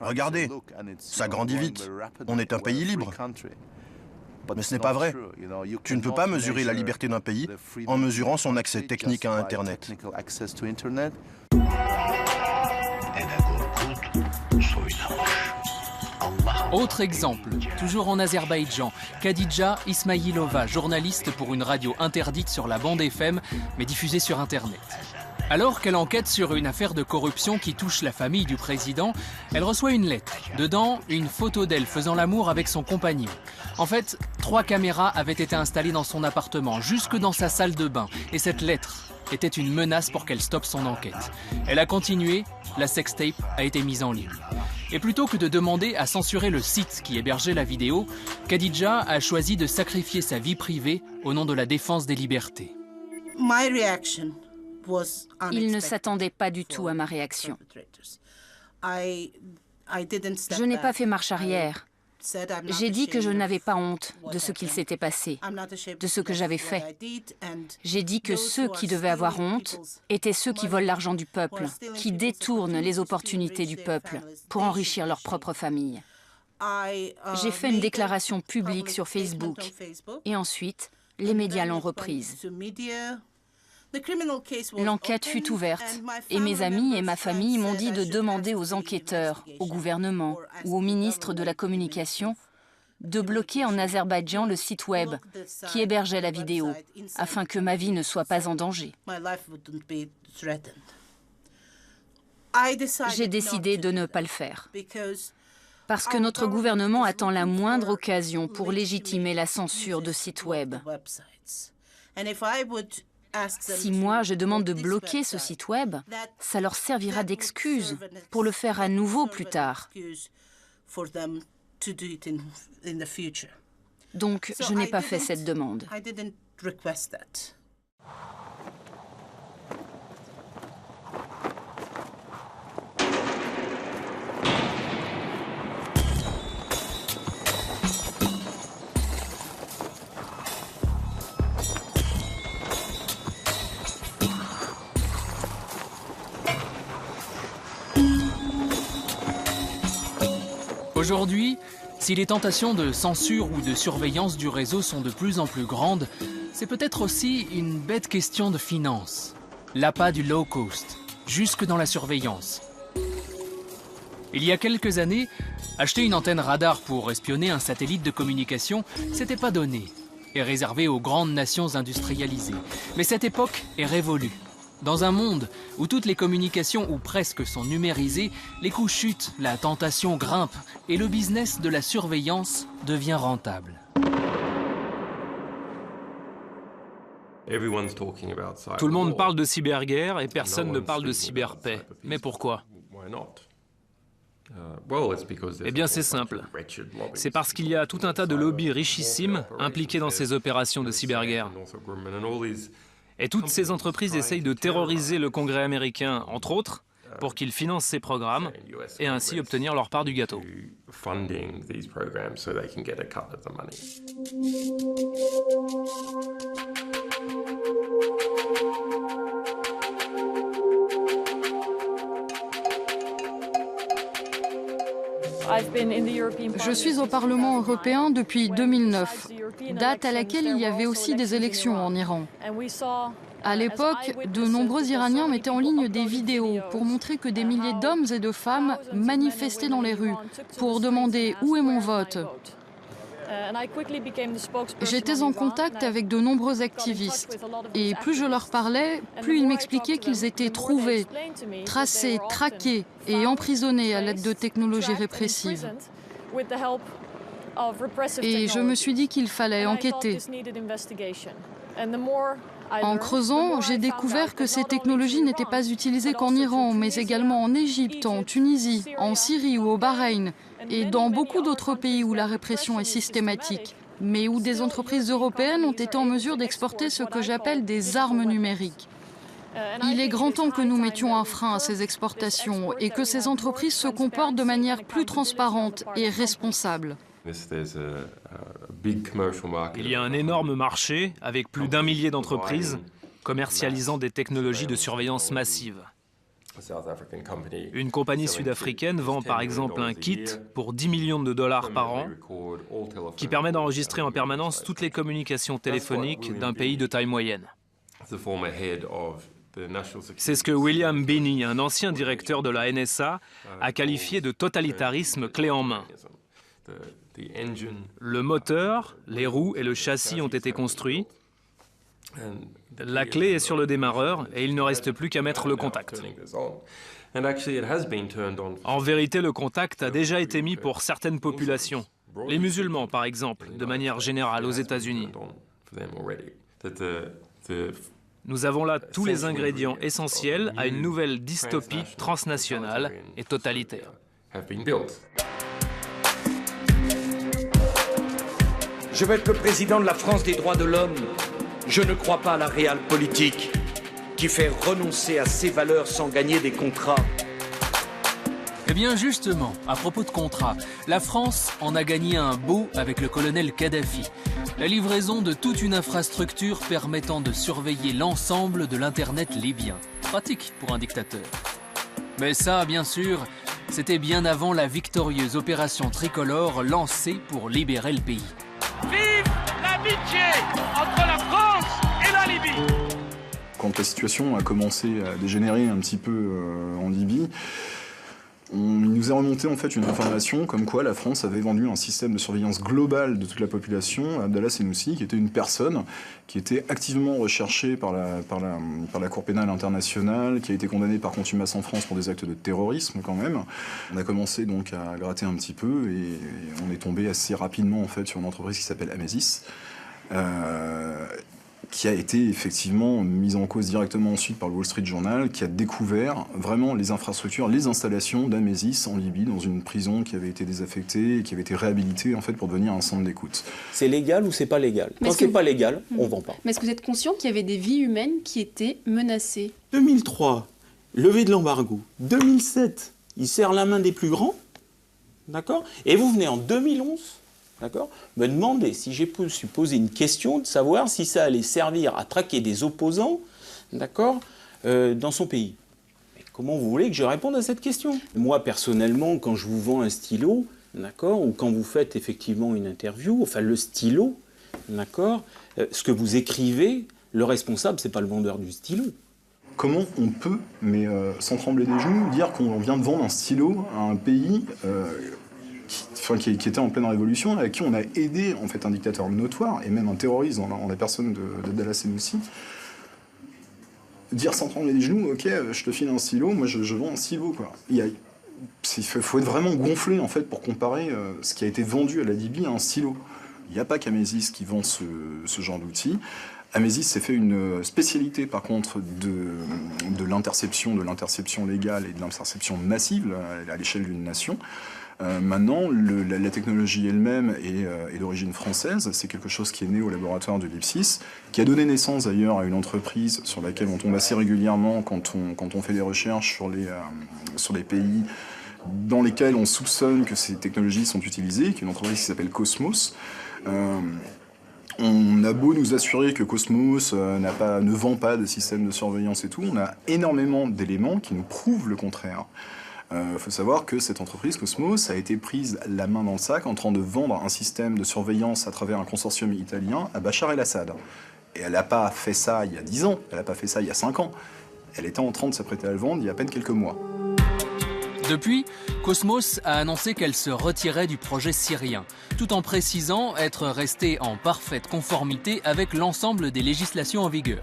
regardez, ça grandit vite, on est un pays libre. Mais ce n'est pas vrai. Tu ne peux pas mesurer la liberté d'un pays en mesurant son accès technique à Internet. Autre exemple, toujours en Azerbaïdjan, Khadija Ismailova, journaliste pour une radio interdite sur la bande FM, mais diffusée sur Internet. Alors qu'elle enquête sur une affaire de corruption qui touche la famille du président, elle reçoit une lettre. Dedans, une photo d'elle faisant l'amour avec son compagnon. En fait, 3 caméras avaient été installées dans son appartement, jusque dans sa salle de bain. Et cette lettre était une menace pour qu'elle stoppe son enquête. Elle a continué, la sextape a été mise en ligne. Et plutôt que de demander à censurer le site qui hébergeait la vidéo, Khadija a choisi de sacrifier sa vie privée au nom de la défense des libertés. Il ne s'attendait pas du tout à ma réaction. Je n'ai pas fait marche arrière. J'ai dit que je n'avais pas honte de ce qu'il s'était passé, de ce que j'avais fait. J'ai dit que ceux qui devaient avoir honte étaient ceux qui volent l'argent du peuple, qui détournent les opportunités du peuple pour enrichir leur propre famille. J'ai fait une déclaration publique sur Facebook et ensuite, les médias l'ont reprise. L'enquête fut ouverte et mes amis et ma famille m'ont dit de demander aux enquêteurs, au gouvernement ou au ministre de la Communication de bloquer en Azerbaïdjan le site web qui hébergeait la vidéo afin que ma vie ne soit pas en danger. J'ai décidé de ne pas le faire parce que notre gouvernement attend la moindre occasion pour légitimer la censure de sites web. Si moi, je demande de bloquer ce site web, ça leur servira d'excuse pour le faire à nouveau plus tard. Donc, je n'ai pas fait cette demande. Aujourd'hui, si les tentations de censure ou de surveillance du réseau sont de plus en plus grandes, c'est peut-être aussi une bête question de finance. L'appât du low cost, jusque dans la surveillance. Il y a quelques années, acheter une antenne radar pour espionner un satellite de communication, c'était pas donné. est réservé aux grandes nations industrialisées. Mais cette époque est révolue. Dans un monde où toutes les communications ou presque sont numérisées, les coûts chutent, la tentation grimpe et le business de la surveillance devient rentable. Tout le monde parle de cyberguerre et personne ne parle de cyberpaix. Mais pourquoi? Eh bien c'est simple. C'est parce qu'il y a tout un tas de lobbies richissimes impliqués dans ces opérations de cyberguerre. Et toutes ces entreprises essayent de terroriser le Congrès américain, entre autres, pour qu'il finance ces programmes et ainsi obtenir leur part du gâteau. Je suis au Parlement européen depuis 2009, date à laquelle il y avait aussi des élections en Iran. À l'époque, de nombreux Iraniens mettaient en ligne des vidéos pour montrer que des milliers d'hommes et de femmes manifestaient dans les rues pour demander où est mon vote. J'étais en contact avec de nombreux activistes et plus je leur parlais, plus ils m'expliquaient qu'ils étaient trouvés, tracés, traqués et emprisonnés à l'aide de technologies répressives. Et je me suis dit qu'il fallait enquêter. En creusant, j'ai découvert que ces technologies n'étaient pas utilisées qu'en Iran, mais également en Égypte, en Tunisie, en Syrie ou au Bahreïn, et dans beaucoup d'autres pays où la répression est systématique, mais où des entreprises européennes ont été en mesure d'exporter ce que j'appelle des armes numériques. Il est grand temps que nous mettions un frein à ces exportations et que ces entreprises se comportent de manière plus transparente et responsable. Il y a un énorme marché avec plus d'1 millier d'entreprises commercialisant des technologies de surveillance massive. Une compagnie sud-africaine vend par exemple un kit pour 10 millions de dollars par an qui permet d'enregistrer en permanence toutes les communications téléphoniques d'un pays de taille moyenne. C'est ce que William Binney, un ancien directeur de la NSA, a qualifié de totalitarisme clé en main. Le moteur, les roues et le châssis ont été construits. La clé est sur le démarreur et il ne reste plus qu'à mettre le contact. En vérité, le contact a déjà été mis pour certaines populations. Les musulmans, par exemple, de manière générale aux États-Unis. Nous avons là tous les ingrédients essentiels à une nouvelle dystopie transnationale et totalitaire. Je veux être le président de la France des droits de l'homme. Je ne crois pas à la réelle politique qui fait renoncer à ses valeurs sans gagner des contrats. Eh bien justement, à propos de contrats, la France en a gagné un beau avec le colonel Kadhafi. La livraison de toute une infrastructure permettant de surveiller l'ensemble de l'Internet libyen. Pratique pour un dictateur. Mais ça, bien sûr, c'était bien avant la victorieuse opération tricolore lancée pour libérer le pays. Vive l'amitié entre la France et la Libye! Quand la situation a commencé à dégénérer un petit peu en Libye, il nous est remonté en fait une information comme quoi la France avait vendu un système de surveillance globale de toute la population à Abdallah Senussi, qui était une personne qui était activement recherchée par la Cour pénale internationale, qui a été condamnée par contumace en France pour des actes de terrorisme quand même. On a commencé donc à gratter un petit peu et on est tombé assez rapidement en fait sur une entreprise qui s'appelle Amesis, qui a été effectivement mise en cause directement ensuite par le Wall Street Journal, qui a découvert vraiment les infrastructures, les installations d'Amesis en Libye, dans une prison qui avait été désaffectée et qui avait été réhabilitée en fait pour devenir un centre d'écoute. C'est légal ou c'est pas légal? Quand c'est pas légal, on vend pas. Mais est-ce que vous êtes conscient qu'il y avait des vies humaines qui étaient menacées? 2003, levée de l'embargo. 2007, il serre la main des plus grands, d'accord? Et vous venez en 2011, d'accord, me demander si j'ai pu poser une question de savoir si ça allait servir à traquer des opposants, d'accord, dans son pays. Mais comment vous voulez que je réponde à cette question? Moi, personnellement, quand je vous vends un stylo, d'accord, ou quand vous faites effectivement une interview, enfin le stylo, d'accord, ce que vous écrivez, le responsable, c'est pas le vendeur du stylo. Comment on peut, mais sans trembler des genoux, dire qu'on vient de vendre un stylo à un pays qui était en pleine révolution, à qui on a aidé en fait un dictateur notoire et même un terroriste en la personne de Abdallah Senussi, dire sans trembler les genoux, ok, je te file un stylo, moi je vends un stylo, quoi. Il faut être vraiment gonflé en fait pour comparer ce qui a été vendu à la Libye à un stylo. Il n'y a pas qu'Amesis qui vend ce genre d'outils. Amesis s'est fait une spécialité par contre de l'interception légale et de l'interception massive à l'échelle d'une nation. Maintenant, la technologie elle-même est d'origine française. C'est quelque chose qui est né au laboratoire de l'IPSIS, qui a donné naissance d'ailleurs à une entreprise sur laquelle on tombe assez régulièrement quand on fait des recherches sur les pays dans lesquels on soupçonne que ces technologies sont utilisées, qui est une entreprise qui s'appelle Cosmos. On a beau nous assurer que Cosmos ne vend pas de système de surveillance et tout, on a énormément d'éléments qui nous prouvent le contraire. Faut savoir que cette entreprise, Cosmos, a été prise la main dans le sac en train de vendre un système de surveillance à travers un consortium italien à Bachar el-Assad. Et elle n'a pas fait ça il y a 10 ans, elle n'a pas fait ça il y a 5 ans. Elle était en train de s'apprêter à le vendre il y a à peine quelques mois. Depuis, Cosmos a annoncé qu'elle se retirait du projet syrien, tout en précisant être restée en parfaite conformité avec l'ensemble des législations en vigueur.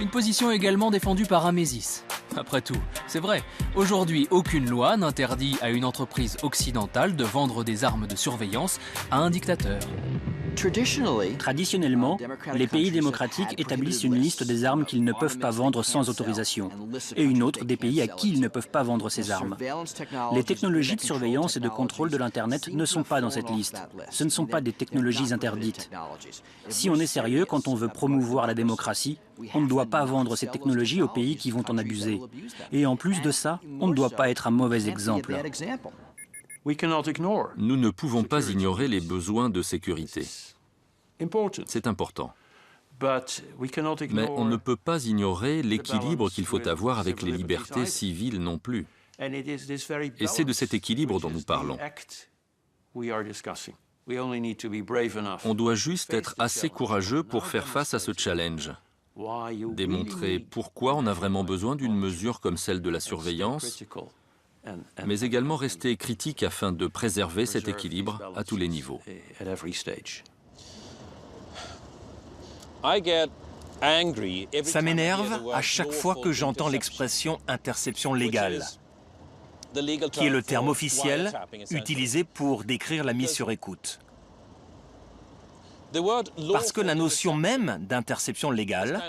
Une position également défendue par Amesis. Après tout, c'est vrai, aujourd'hui aucune loi n'interdit à une entreprise occidentale de vendre des armes de surveillance à un dictateur. Traditionnellement, les pays démocratiques établissent une liste des armes qu'ils ne peuvent pas vendre sans autorisation, et une autre des pays à qui ils ne peuvent pas vendre ces armes. Les technologies de surveillance et de contrôle de l'Internet ne sont pas dans cette liste. Ce ne sont pas des technologies interdites. Si on est sérieux quand on veut promouvoir la démocratie, on ne doit pas vendre ces technologies aux pays qui vont en abuser. Et en plus de ça, on ne doit pas être un mauvais exemple. Nous ne pouvons pas ignorer les besoins de sécurité. C'est important. Mais on ne peut pas ignorer l'équilibre qu'il faut avoir avec les libertés civiles non plus. Et c'est de cet équilibre dont nous parlons. On doit juste être assez courageux pour faire face à ce challenge. Démontrer pourquoi on a vraiment besoin d'une mesure comme celle de la surveillance, mais également rester critique afin de préserver cet équilibre à tous les niveaux. Ça m'énerve à chaque fois que j'entends l'expression interception légale, qui est le terme officiel utilisé pour décrire la mise sur écoute. Parce que la notion même d'interception légale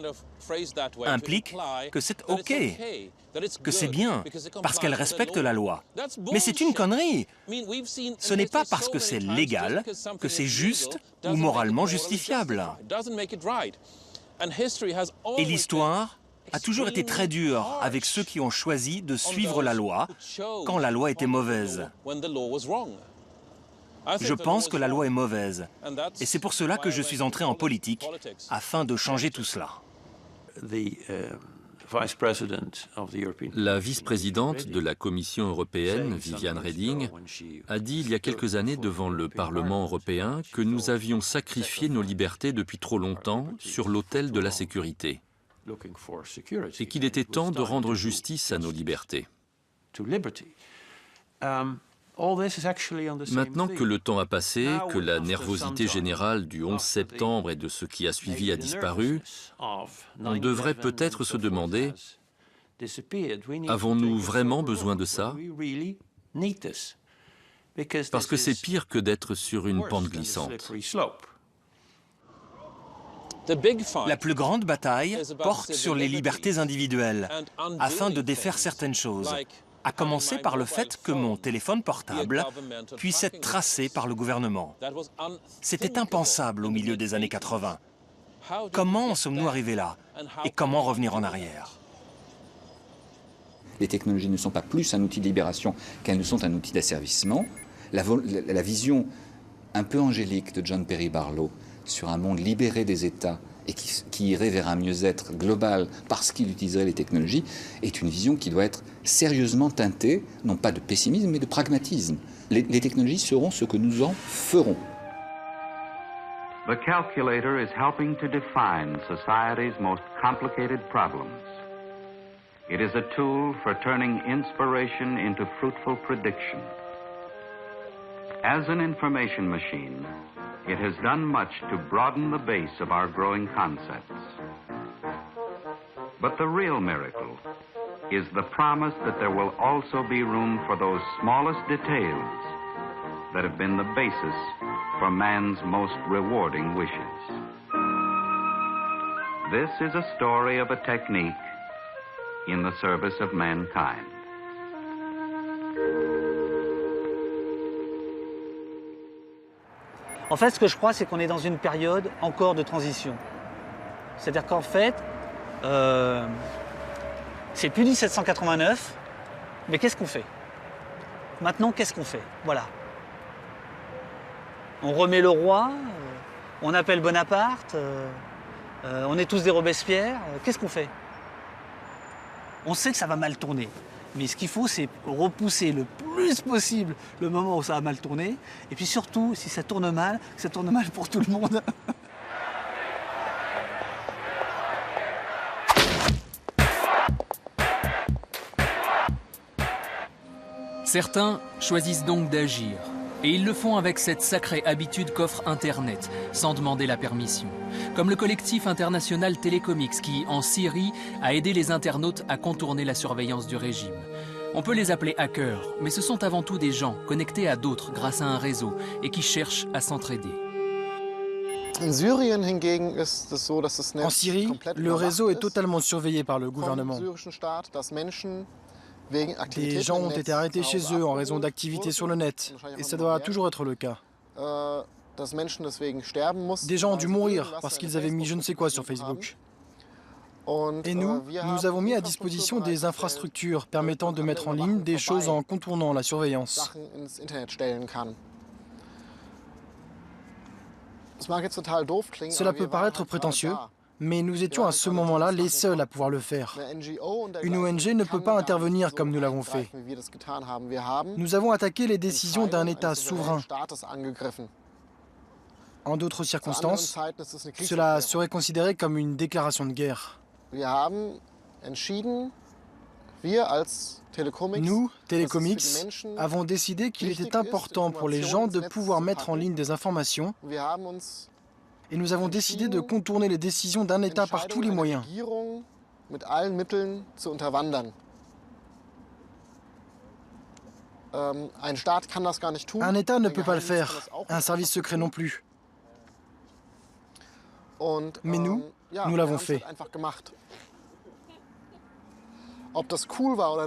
implique que c'est OK, que c'est bien, parce qu'elle respecte la loi. Mais c'est une connerie. Ce n'est pas parce que c'est légal que c'est juste ou moralement justifiable. Et l'histoire a toujours été très dure avec ceux qui ont choisi de suivre la loi quand la loi était mauvaise. Je pense que la loi est mauvaise, et c'est pour cela que je suis entré en politique, afin de changer tout cela. La vice-présidente de la Commission européenne, Viviane Reding, a dit il y a quelques années devant le Parlement européen que nous avions sacrifié nos libertés depuis trop longtemps sur l'autel de la sécurité et qu'il était temps de rendre justice à nos libertés. Maintenant que le temps a passé, que la nervosité générale du 11 septembre et de ce qui a suivi a disparu, on devrait peut-être se demander, avons-nous vraiment besoin de ça? Parce que c'est pire que d'être sur une pente glissante. La plus grande bataille porte sur les libertés individuelles, afin de défaire certaines choses. À commencer par le fait que mon téléphone portable puisse être tracé par le gouvernement. C'était impensable au milieu des années 80. Comment en sommes-nous arrivés là? Et comment revenir en arrière? Les technologies ne sont pas plus un outil de libération qu'elles ne sont un outil d'asservissement. La vision un peu angélique de John Perry Barlow sur un monde libéré des États et qui irait vers un mieux-être global parce qu'il utiliserait les technologies, est une vision qui doit être sérieusement teintée, non pas de pessimisme, mais de pragmatisme. Les technologies seront ce que nous en ferons. The calculator is helping to define society's most complicated problems. It is a tool for turning inspiration into fruitful prediction. As an information machine, it has done much to broaden the base of our growing concepts. But the real miracle is the promise that there will also be room for those smallest details that have been the basis for man's most rewarding wishes. This is a story of a technique in the service of mankind. En fait, ce que je crois, c'est qu'on est dans une période encore de transition. C'est-à-dire qu'en fait, c'est plus 1789, mais qu'est-ce qu'on fait? Maintenant, qu'est-ce qu'on fait? Voilà. On remet le roi, on appelle Bonaparte, on est tous des Robespierre, qu'est-ce qu'on fait? On sait que ça va mal tourner, mais ce qu'il faut, c'est repousser le plus possible le moment où ça va mal tourner, et puis surtout, si ça tourne mal, que ça tourne mal pour tout le monde. Certains choisissent donc d'agir. Et ils le font avec cette sacrée habitude qu'offre Internet, sans demander la permission. Comme le collectif international Télécomics qui, en Syrie, a aidé les internautes à contourner la surveillance du régime. On peut les appeler hackers, mais ce sont avant tout des gens connectés à d'autres grâce à un réseau et qui cherchent à s'entraider. En Syrie, le réseau est totalement surveillé par le gouvernement. Des gens ont été arrêtés chez eux en raison d'activités sur le net, et ça doit toujours être le cas. Des gens ont dû mourir parce qu'ils avaient mis je ne sais quoi sur Facebook. Et nous avons mis à disposition des infrastructures permettant de mettre en ligne des choses en contournant la surveillance. Cela peut paraître prétentieux, mais nous étions à ce moment-là les seuls à pouvoir le faire. Une ONG ne peut pas intervenir comme nous l'avons fait. Nous avons attaqué les décisions d'un État souverain. En d'autres circonstances, cela serait considéré comme une déclaration de guerre. Nous, Télécomics, avons décidé qu'il était important pour les gens de pouvoir mettre en ligne des informations. Et nous avons décidé de contourner les décisions d'un État par tous les moyens. Un État ne peut pas le faire, un service secret non plus. Mais nous l'avons fait.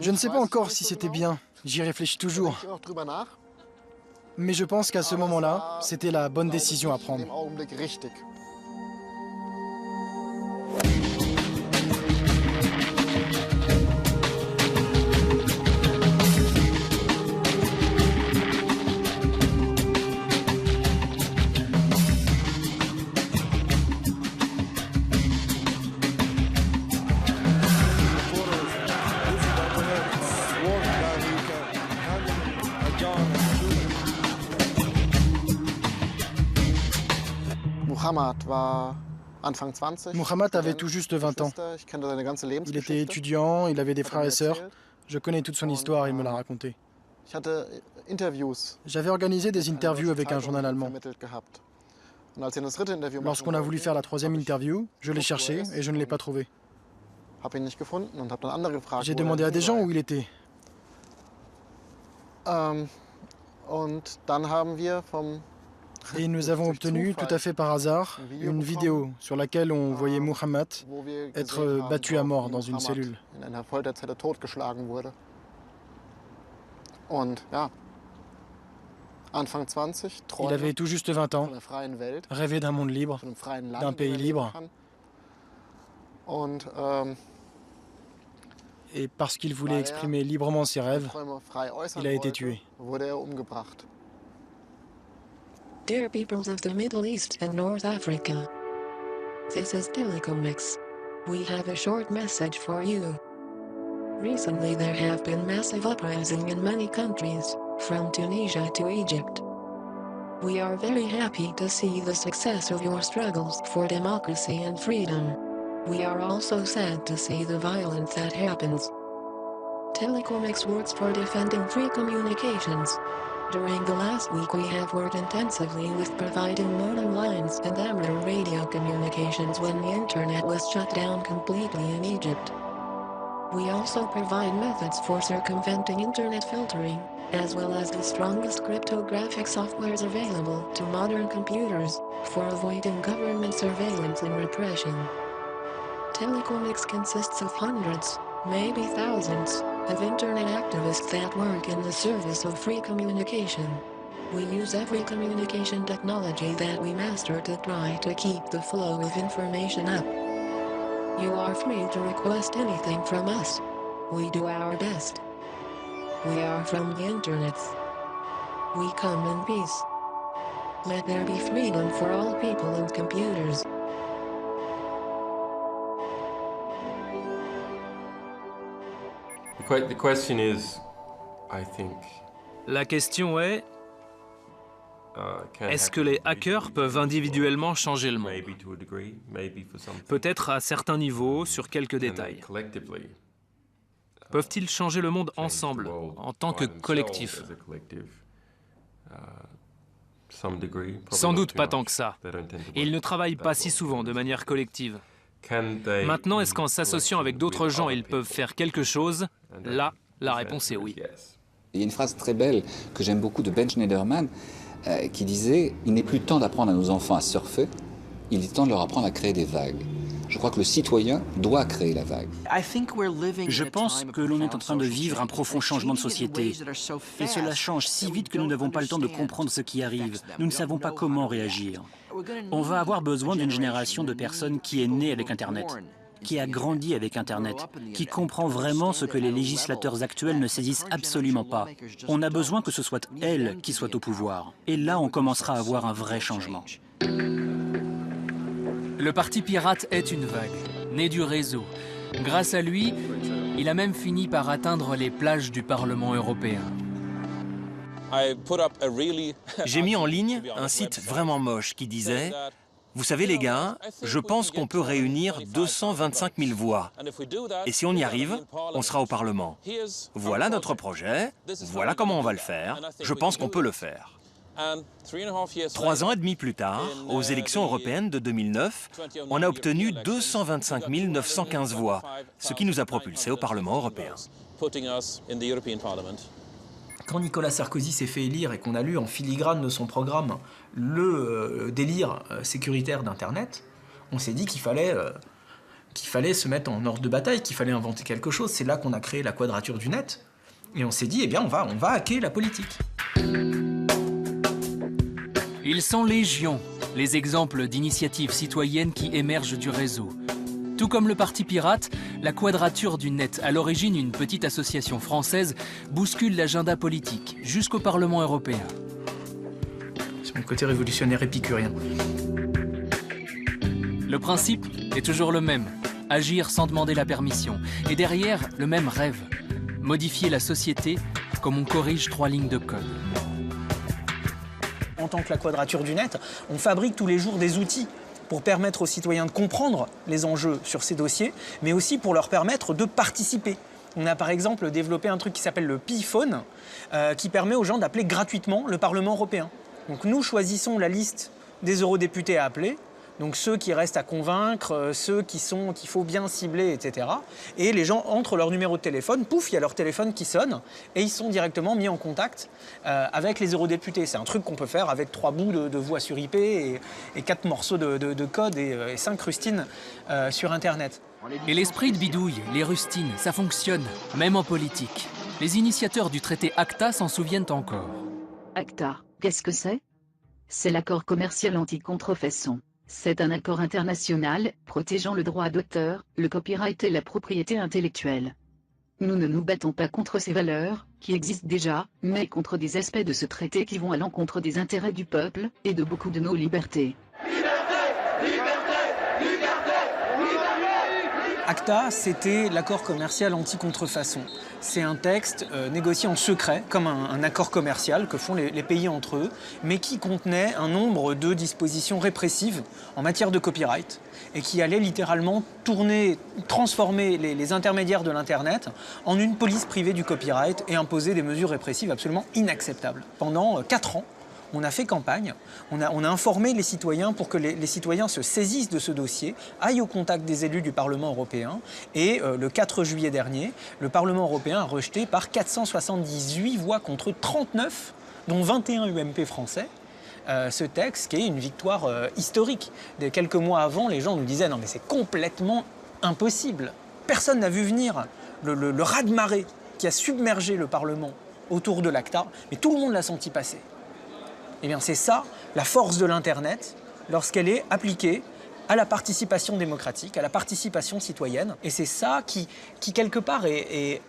Je ne sais pas encore si c'était bien, j'y réfléchis toujours. Mais je pense qu'à ce moment-là, c'était la bonne décision à prendre. Muhammad avait tout juste 20 ans. Il était étudiant, il avait des frères et sœurs. Je connais toute son histoire, il me l'a raconté. J'avais organisé des interviews avec un journal allemand. Lorsqu'on a voulu faire la troisième interview, je l'ai cherché et je ne l'ai pas trouvé. J'ai demandé à des gens où il était. Et nous avons obtenu, tout à fait par hasard, une vidéo sur laquelle on voyait Muhammad être battu à mort dans une cellule. Il avait tout juste 20 ans, rêvait d'un monde libre, d'un pays libre. Et parce qu'il voulait exprimer librement ses rêves, il a été tué. Dear peoples of the Middle East and North Africa, this is Telecomics. We have a short message for you. Recently there have been massive uprisings in many countries, from Tunisia to Egypt. We are very happy to see the success of your struggles for democracy and freedom. We are also sad to see the violence that happens. Telecomics works for defending free communications. During the last week we have worked intensively with providing modem lines and amateur radio communications when the internet was shut down completely in Egypt. We also provide methods for circumventing internet filtering, as well as the strongest cryptographic softwares available to modern computers, for avoiding government surveillance and repression. Telecomix consists of hundreds, maybe thousands, of internet activists that work in the service of free communication. We use every communication technology that we master to try to keep the flow of information up. You are free to request anything from us. We do our best. We are from the internet. We come in peace. Let there be freedom for all people and computers. The question is, I think, La question est, est-ce que les hackers peuvent individuellement changer le monde? Peut-être à certains niveaux, sur quelques détails. Peuvent-ils changer le monde ensemble, en tant que collectif? Sans doute pas tant que ça. Et ils ne travaillent pas si souvent de manière collective. Maintenant, est-ce qu'en s'associant avec d'autres gens, ils peuvent faire quelque chose? Là, la réponse est oui. Il y a une phrase très belle que j'aime beaucoup de Ben Schneiderman qui disait « Il n'est plus temps d'apprendre à nos enfants à surfer, il est temps de leur apprendre à créer des vagues ». Je crois que le citoyen doit créer la vague. Je pense que l'on est en train de vivre un profond changement de société. Et cela change si vite que nous n'avons pas le temps de comprendre ce qui arrive. Nous ne savons pas comment réagir. On va avoir besoin d'une génération de personnes qui est née avec Internet, qui a grandi avec Internet, qui comprend vraiment ce que les législateurs actuels ne saisissent absolument pas. On a besoin que ce soit elles qui soient au pouvoir. Et là, on commencera à avoir un vrai changement. Le Parti pirate est une vague, née du réseau. Grâce à lui, il a même fini par atteindre les plages du Parlement européen. J'ai mis en ligne un site vraiment moche qui disait « Vous savez les gars, je pense qu'on peut réunir 225 000 voix. Et si on y arrive, on sera au Parlement. Voilà notre projet, voilà comment on va le faire, je pense qu'on peut le faire. » 3 ans et demi plus tard, aux élections européennes de 2009, on a obtenu 225 915 voix, ce qui nous a propulsés au Parlement européen. Quand Nicolas Sarkozy s'est fait élire et qu'on a lu en filigrane de son programme le délire sécuritaire d'Internet, on s'est dit qu'il fallait se mettre en ordre de bataille, qu'il fallait inventer quelque chose. C'est là qu'on a créé la Quadrature du Net. Et on s'est dit, eh bien, on va hacker la politique. Ils sont légion, les exemples d'initiatives citoyennes qui émergent du réseau. Tout comme le Parti pirate, la Quadrature du Net, à l'origine une petite association française, bouscule l'agenda politique jusqu'au Parlement européen. C'est mon côté révolutionnaire épicurien. Le principe est toujours le même, agir sans demander la permission. Et derrière, le même rêve, modifier la société comme on corrige 3 lignes de code. En tant que la Quadrature du Net, on fabrique tous les jours des outils pour permettre aux citoyens de comprendre les enjeux sur ces dossiers, mais aussi pour leur permettre de participer. On a par exemple développé un truc qui s'appelle le Pi-phone, qui permet aux gens d'appeler gratuitement le Parlement européen. Donc nous choisissons la liste des eurodéputés à appeler, donc ceux qui restent à convaincre, ceux qu'il faut bien cibler, etc. Et les gens entrent leur numéro de téléphone, pouf, il y a leur téléphone qui sonne, et ils sont directement mis en contact avec les eurodéputés. C'est un truc qu'on peut faire avec 3 bouts de voix sur IP et 4 morceaux de code et 5 rustines sur Internet. Et l'esprit de bidouille, les rustines, ça fonctionne, même en politique. Les initiateurs du traité ACTA s'en souviennent encore. ACTA, qu'est-ce que c'est? C'est l'accord commercial anti-contrefaçon. C'est un accord international protégeant le droit d'auteur, le copyright et la propriété intellectuelle. Nous ne nous battons pas contre ces valeurs, qui existent déjà, mais contre des aspects de ce traité qui vont à l'encontre des intérêts du peuple et de beaucoup de nos libertés. ACTA, c'était l'accord commercial anti-contrefaçon. C'est un texte négocié en secret, comme un accord commercial que font les pays entre eux, mais qui contenait un nombre de dispositions répressives en matière de copyright et qui allait littéralement transformer les intermédiaires de l'Internet en une police privée du copyright et imposer des mesures répressives absolument inacceptables. Pendant 4 ans, on a fait campagne, on a informé les citoyens pour que les citoyens se saisissent de ce dossier, aillent au contact des élus du Parlement européen. Et le 4 juillet dernier, le Parlement européen a rejeté par 478 voix contre 39, dont 21 UMP français, ce texte qui est une victoire historique. Quelques mois avant, les gens nous disaient « Non mais c'est complètement impossible ». Personne n'a vu venir le raz-de-marée qui a submergé le Parlement autour de l'ACTA, mais tout le monde l'a senti passer. Eh bien, c'est ça, la force de l'Internet, lorsqu'elle est appliquée à la participation démocratique, à la participation citoyenne. Et c'est ça qui quelque part, est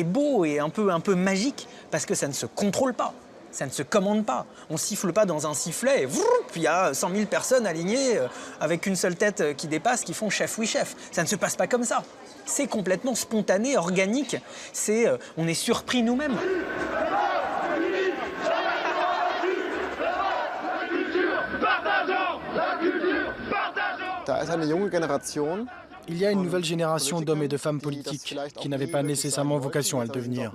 beau et un peu magique, parce que ça ne se contrôle pas, ça ne se commande pas. On ne siffle pas dans un sifflet, et puis il y a 100 000 personnes alignées avec une seule tête qui dépasse, qui font « chef, oui, chef ». Ça ne se passe pas comme ça. C'est complètement spontané, organique. On est surpris nous-mêmes. Il y a une nouvelle génération d'hommes et de femmes politiques qui n'avaient pas nécessairement vocation à le devenir.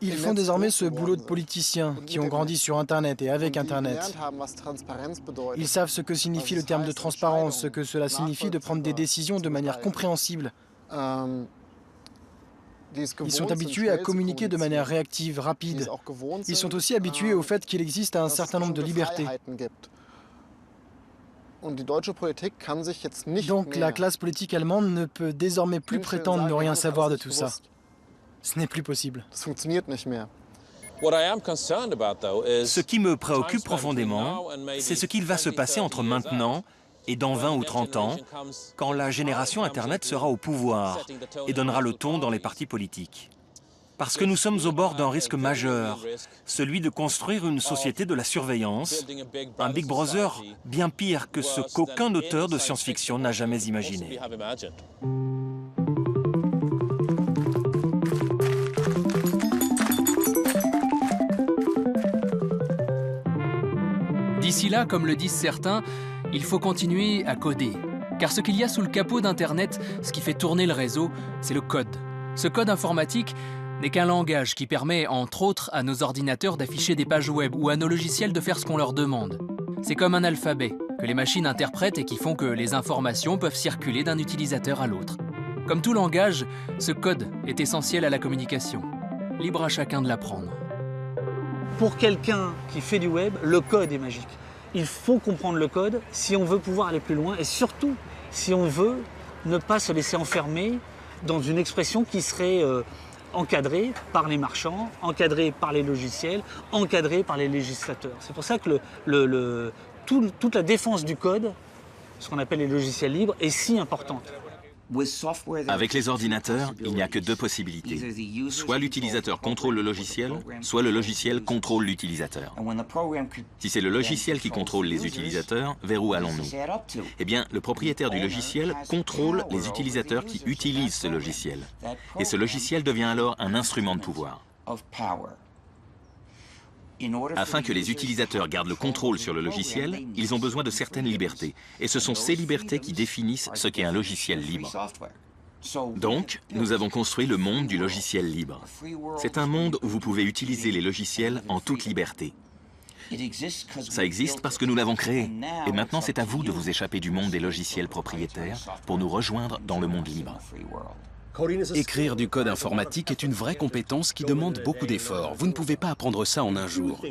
Ils font désormais ce boulot de politiciens qui ont grandi sur Internet et avec Internet. Ils savent ce que signifie le terme de transparence, ce que cela signifie de prendre des décisions de manière compréhensible. Ils sont habitués à communiquer de manière réactive, rapide. Ils sont aussi habitués au fait qu'il existe un certain nombre de libertés. Donc la classe politique allemande ne peut désormais plus prétendre ne rien savoir de tout ça. Ce n'est plus possible. Ce qui me préoccupe profondément, c'est ce qu'il va se passer entre maintenant et dans 20 ou 30 ans, quand la génération Internet sera au pouvoir et donnera le ton dans les partis politiques. Parce que nous sommes au bord d'un risque majeur, celui de construire une société de la surveillance, un Big Brother bien pire que ce qu'aucun auteur de science-fiction n'a jamais imaginé. D'ici là, comme le disent certains, il faut continuer à coder. Car ce qu'il y a sous le capot d'Internet, ce qui fait tourner le réseau, c'est le code. Ce code informatique n'est qu'un langage qui permet, entre autres, à nos ordinateurs d'afficher des pages web ou à nos logiciels de faire ce qu'on leur demande. C'est comme un alphabet, que les machines interprètent et qui font que les informations peuvent circuler d'un utilisateur à l'autre. Comme tout langage, ce code est essentiel à la communication. Libre à chacun de l'apprendre. Pour quelqu'un qui fait du web, le code est magique. Il faut comprendre le code si on veut pouvoir aller plus loin et surtout si on veut ne pas se laisser enfermer dans une expression qui serait encadrée par les marchands, encadrée par les logiciels, encadrée par les législateurs. C'est pour ça que toute la défense du code, ce qu'on appelle les logiciels libres, est si importante. Avec les ordinateurs, il n'y a que deux possibilités. Soit l'utilisateur contrôle le logiciel, soit le logiciel contrôle l'utilisateur. Si c'est le logiciel qui contrôle les utilisateurs, vers où allons-nous? Eh bien, le propriétaire du logiciel contrôle les utilisateurs qui utilisent ce logiciel. Et ce logiciel devient alors un instrument de pouvoir. Afin que les utilisateurs gardent le contrôle sur le logiciel, ils ont besoin de certaines libertés. Et ce sont ces libertés qui définissent ce qu'est un logiciel libre. Donc, nous avons construit le monde du logiciel libre. C'est un monde où vous pouvez utiliser les logiciels en toute liberté. Ça existe parce que nous l'avons créé. Et maintenant, c'est à vous de vous échapper du monde des logiciels propriétaires pour nous rejoindre dans le monde libre. Écrire du code informatique est une vraie compétence qui demande beaucoup d'efforts. Vous ne pouvez pas apprendre ça en un jour.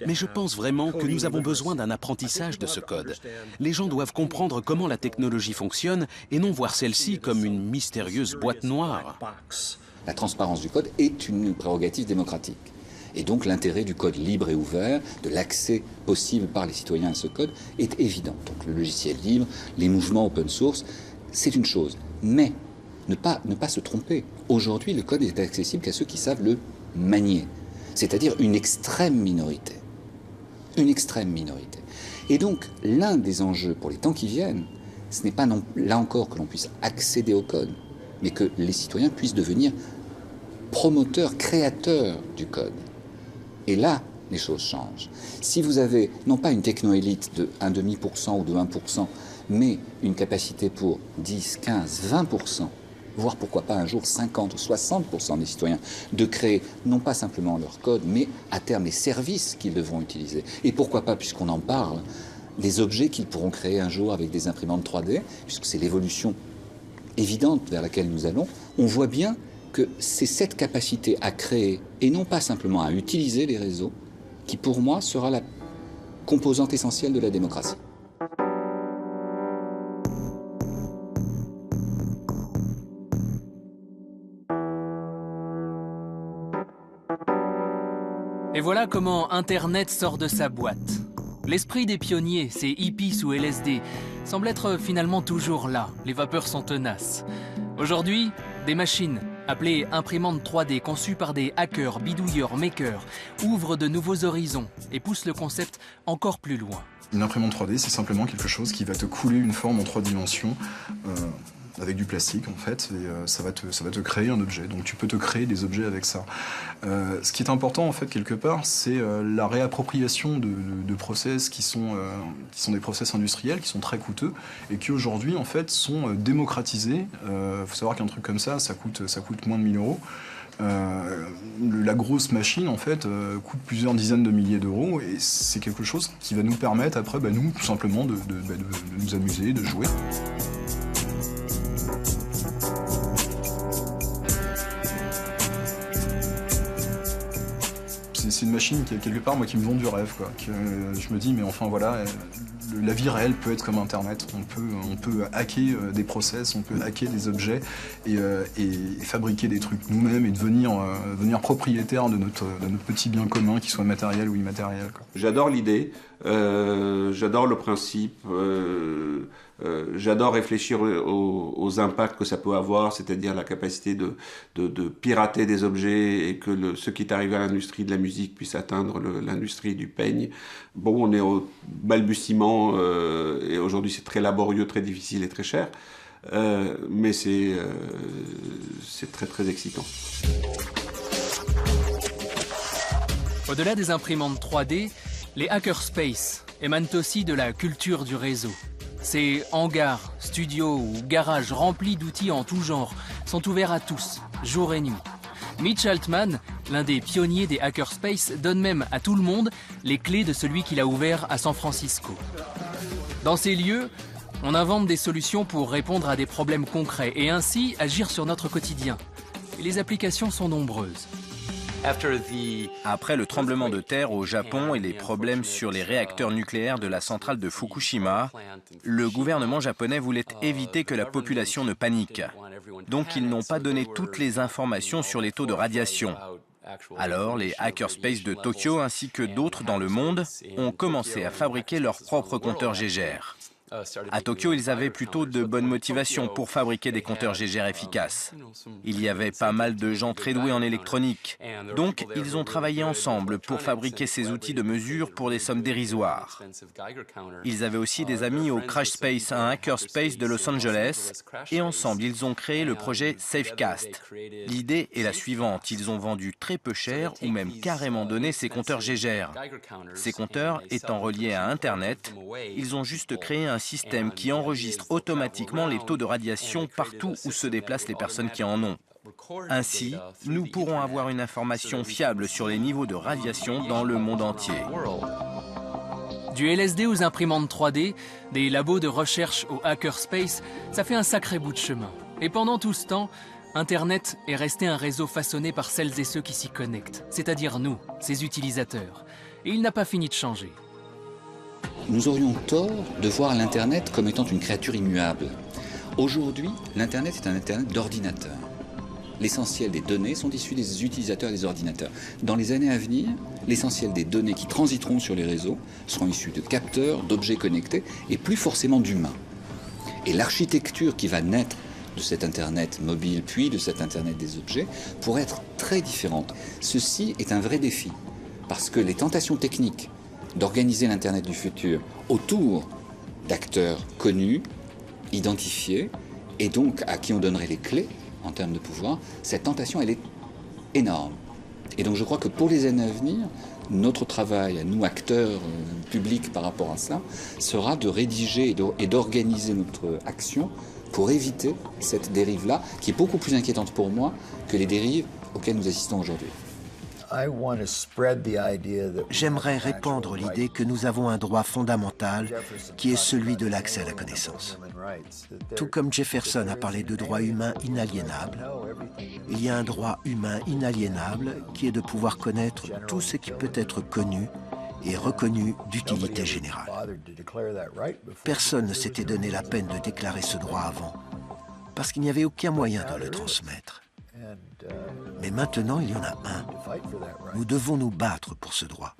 Mais je pense vraiment que nous avons besoin d'un apprentissage de ce code. Les gens doivent comprendre comment la technologie fonctionne et non voir celle-ci comme une mystérieuse boîte noire. La transparence du code est une prérogative démocratique. Et donc l'intérêt du code libre et ouvert, de l'accès possible par les citoyens à ce code, est évident. Donc le logiciel libre, les mouvements open source, c'est une chose. Mais ne pas se tromper. Aujourd'hui, le code est accessible qu'à ceux qui savent le manier, c'est-à-dire une extrême minorité. une extrême minorité. Et donc, l'un des enjeux pour les temps qui viennent, ce n'est pas non, là encore que l'on puisse accéder au code, mais que les citoyens puissent devenir promoteurs, créateurs du code. Et là, les choses changent. Si vous avez, non pas une techno-élite de 0,5% ou de 1%, mais une capacité pour 10, 15, 20%, voire pourquoi pas un jour 50 ou 60% des citoyens, de créer non pas simplement leur code, mais à terme les services qu'ils devront utiliser. Et pourquoi pas, puisqu'on en parle, les objets qu'ils pourront créer un jour avec des imprimantes 3D, puisque c'est l'évolution évidente vers laquelle nous allons, on voit bien que c'est cette capacité à créer, et non pas simplement à utiliser les réseaux, qui pour moi sera la composante essentielle de la démocratie. Et voilà comment Internet sort de sa boîte. L'esprit des pionniers, ces hippies sous LSD, semble être finalement toujours là. Les vapeurs sont tenaces. Aujourd'hui, des machines, appelées imprimantes 3D, conçues par des hackers, bidouilleurs, makers, ouvrent de nouveaux horizons et poussent le concept encore plus loin. Une imprimante 3D, c'est simplement quelque chose qui va te couler une forme en 3 dimensions avec du plastique en fait, et ça va te créer un objet. Donc tu peux te créer des objets avec ça. Ce qui est important en fait quelque part, c'est la réappropriation de process qui sont des process industriels, qui sont très coûteux et qui aujourd'hui en fait sont démocratisés. Faut savoir qu'un truc comme ça coûte moins de 1 000 €. La grosse machine en fait coûte plusieurs dizaines de milliers d'euros et c'est quelque chose qui va nous permettre après nous tout simplement de nous amuser, de jouer. C'est une machine qui, quelque part, moi, qui me vend du rêve, quoi. Je me dis, mais enfin, voilà, la vie réelle peut être comme Internet. On peut hacker des process, on peut hacker des objets et fabriquer des trucs nous-mêmes et devenir propriétaire de notre petit bien commun, qu'il soit matériel ou immatériel, quoi. J'adore l'idée, j'adore le principe, j'adore réfléchir aux impacts que ça peut avoir, c'est-à-dire la capacité de pirater des objets et que ce qui est arrivé à l'industrie de la musique puisse atteindre l'industrie du peigne. Bon, on est au balbutiement et aujourd'hui c'est très laborieux, très difficile et très cher, mais c'est très très excitant. Au-delà des imprimantes 3D, les hackerspaces émanent aussi de la culture du réseau. Ces hangars, studios ou garages remplis d'outils en tout genre sont ouverts à tous, jour et nuit. Mitch Altman, l'un des pionniers des hackerspaces, donne même à tout le monde les clés de celui qu'il a ouvert à San Francisco. Dans ces lieux, on invente des solutions pour répondre à des problèmes concrets et ainsi agir sur notre quotidien. Et les applications sont nombreuses. Après le tremblement de terre au Japon et les problèmes sur les réacteurs nucléaires de la centrale de Fukushima, le gouvernement japonais voulait éviter que la population ne panique. Donc ils n'ont pas donné toutes les informations sur les taux de radiation. Alors les hackerspaces de Tokyo ainsi que d'autres dans le monde ont commencé à fabriquer leurs propres compteurs Gégère. À Tokyo, ils avaient plutôt de bonnes motivations pour fabriquer des compteurs Gégère efficaces. Il y avait pas mal de gens très doués en électronique. Donc, ils ont travaillé ensemble pour fabriquer ces outils de mesure pour des sommes dérisoires. Ils avaient aussi des amis au Crashspace, un hackerspace de Los Angeles, et ensemble, ils ont créé le projet Safecast. L'idée est la suivante, ils ont vendu très peu cher ou même carrément donné ces compteurs Gégère. Ces compteurs étant reliés à Internet, ils ont juste créé un système qui enregistre automatiquement les taux de radiation partout où se déplacent les personnes qui en ont. Ainsi, nous pourrons avoir une information fiable sur les niveaux de radiation dans le monde entier. Du LSD aux imprimantes 3D, des labos de recherche au hackerspace, ça fait un sacré bout de chemin. Et pendant tout ce temps, Internet est resté un réseau façonné par celles et ceux qui s'y connectent, c'est-à-dire nous, ses utilisateurs. Et il n'a pas fini de changer. Nous aurions tort de voir l'Internet comme étant une créature immuable. Aujourd'hui, l'Internet est un Internet d'ordinateurs. L'essentiel des données sont issues des utilisateurs des ordinateurs. Dans les années à venir, l'essentiel des données qui transiteront sur les réseaux seront issues de capteurs, d'objets connectés et plus forcément d'humains. Et l'architecture qui va naître de cet Internet mobile, puis de cet Internet des objets, pourrait être très différente. Ceci est un vrai défi, parce que les tentations techniques d'organiser l'Internet du futur autour d'acteurs connus, identifiés, et donc à qui on donnerait les clés en termes de pouvoir, cette tentation, elle est énorme. Et donc je crois que pour les années à venir, notre travail, à nous acteurs publics par rapport à ça, sera de rédiger et d'organiser notre action pour éviter cette dérive-là, qui est beaucoup plus inquiétante pour moi que les dérives auxquelles nous assistons aujourd'hui. J'aimerais répandre l'idée que nous avons un droit fondamental qui est celui de l'accès à la connaissance. Tout comme Jefferson a parlé de droit humain inaliénable, il y a un droit humain inaliénable qui est de pouvoir connaître tout ce qui peut être connu et reconnu d'utilité générale. Personne ne s'était donné la peine de déclarer ce droit avant, parce qu'il n'y avait aucun moyen de le transmettre. Mais maintenant, il y en a un. Nous devons nous battre pour ce droit.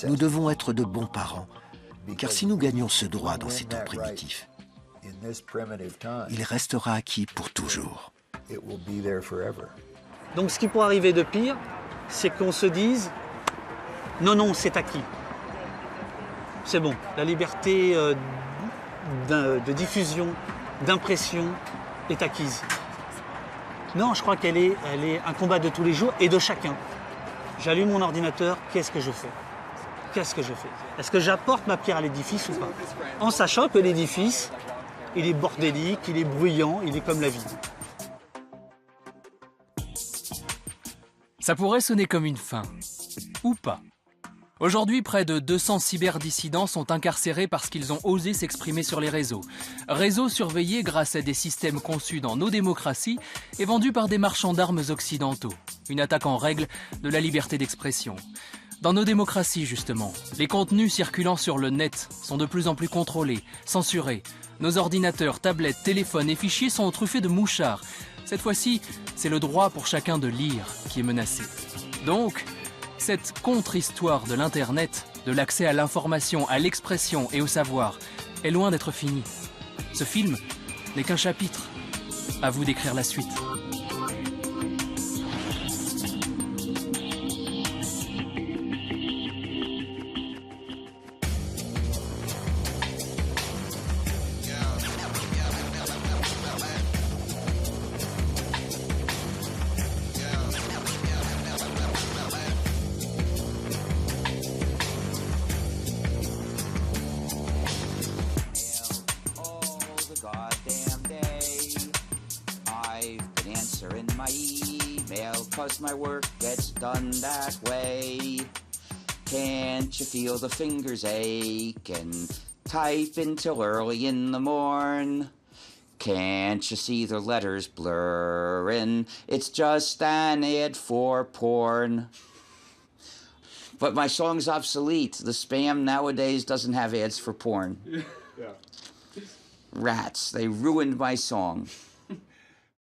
Nous devons être de bons parents, car si nous gagnons ce droit dans ces temps primitifs, il restera acquis pour toujours. Donc ce qui pourrait arriver de pire, c'est qu'on se dise « Non, non, c'est acquis. C'est bon, la liberté de diffusion, d'impression est acquise. » Non, je crois qu'elle est un combat de tous les jours et de chacun. J'allume mon ordinateur, qu'est-ce que je fais? Qu'est-ce que je fais? Est-ce que j'apporte ma pierre à l'édifice ou pas? En sachant que l'édifice, il est bordélique, il est bruyant, il est comme la vie. Ça pourrait sonner comme une fin, ou pas. Aujourd'hui, près de 200 cyberdissidents sont incarcérés parce qu'ils ont osé s'exprimer sur les réseaux. Réseaux surveillés grâce à des systèmes conçus dans nos démocraties et vendus par des marchands d'armes occidentaux. Une attaque en règle de la liberté d'expression. Dans nos démocraties, justement, les contenus circulant sur le net sont de plus en plus contrôlés, censurés. Nos ordinateurs, tablettes, téléphones et fichiers sont truffés de mouchards. Cette fois-ci, c'est le droit pour chacun de lire qui est menacé. Donc, cette contre-histoire de l'Internet, de l'accès à l'information, à l'expression et au savoir, est loin d'être finie. Ce film n'est qu'un chapitre. À vous d'écrire la suite. My work gets done that way. Can't you feel the fingers ache and type until early in the morn? Can't you see the letters blurring? It's just an ad for porn. But my song's obsolete. The spam nowadays doesn't have ads for porn. Rats, they ruined my song.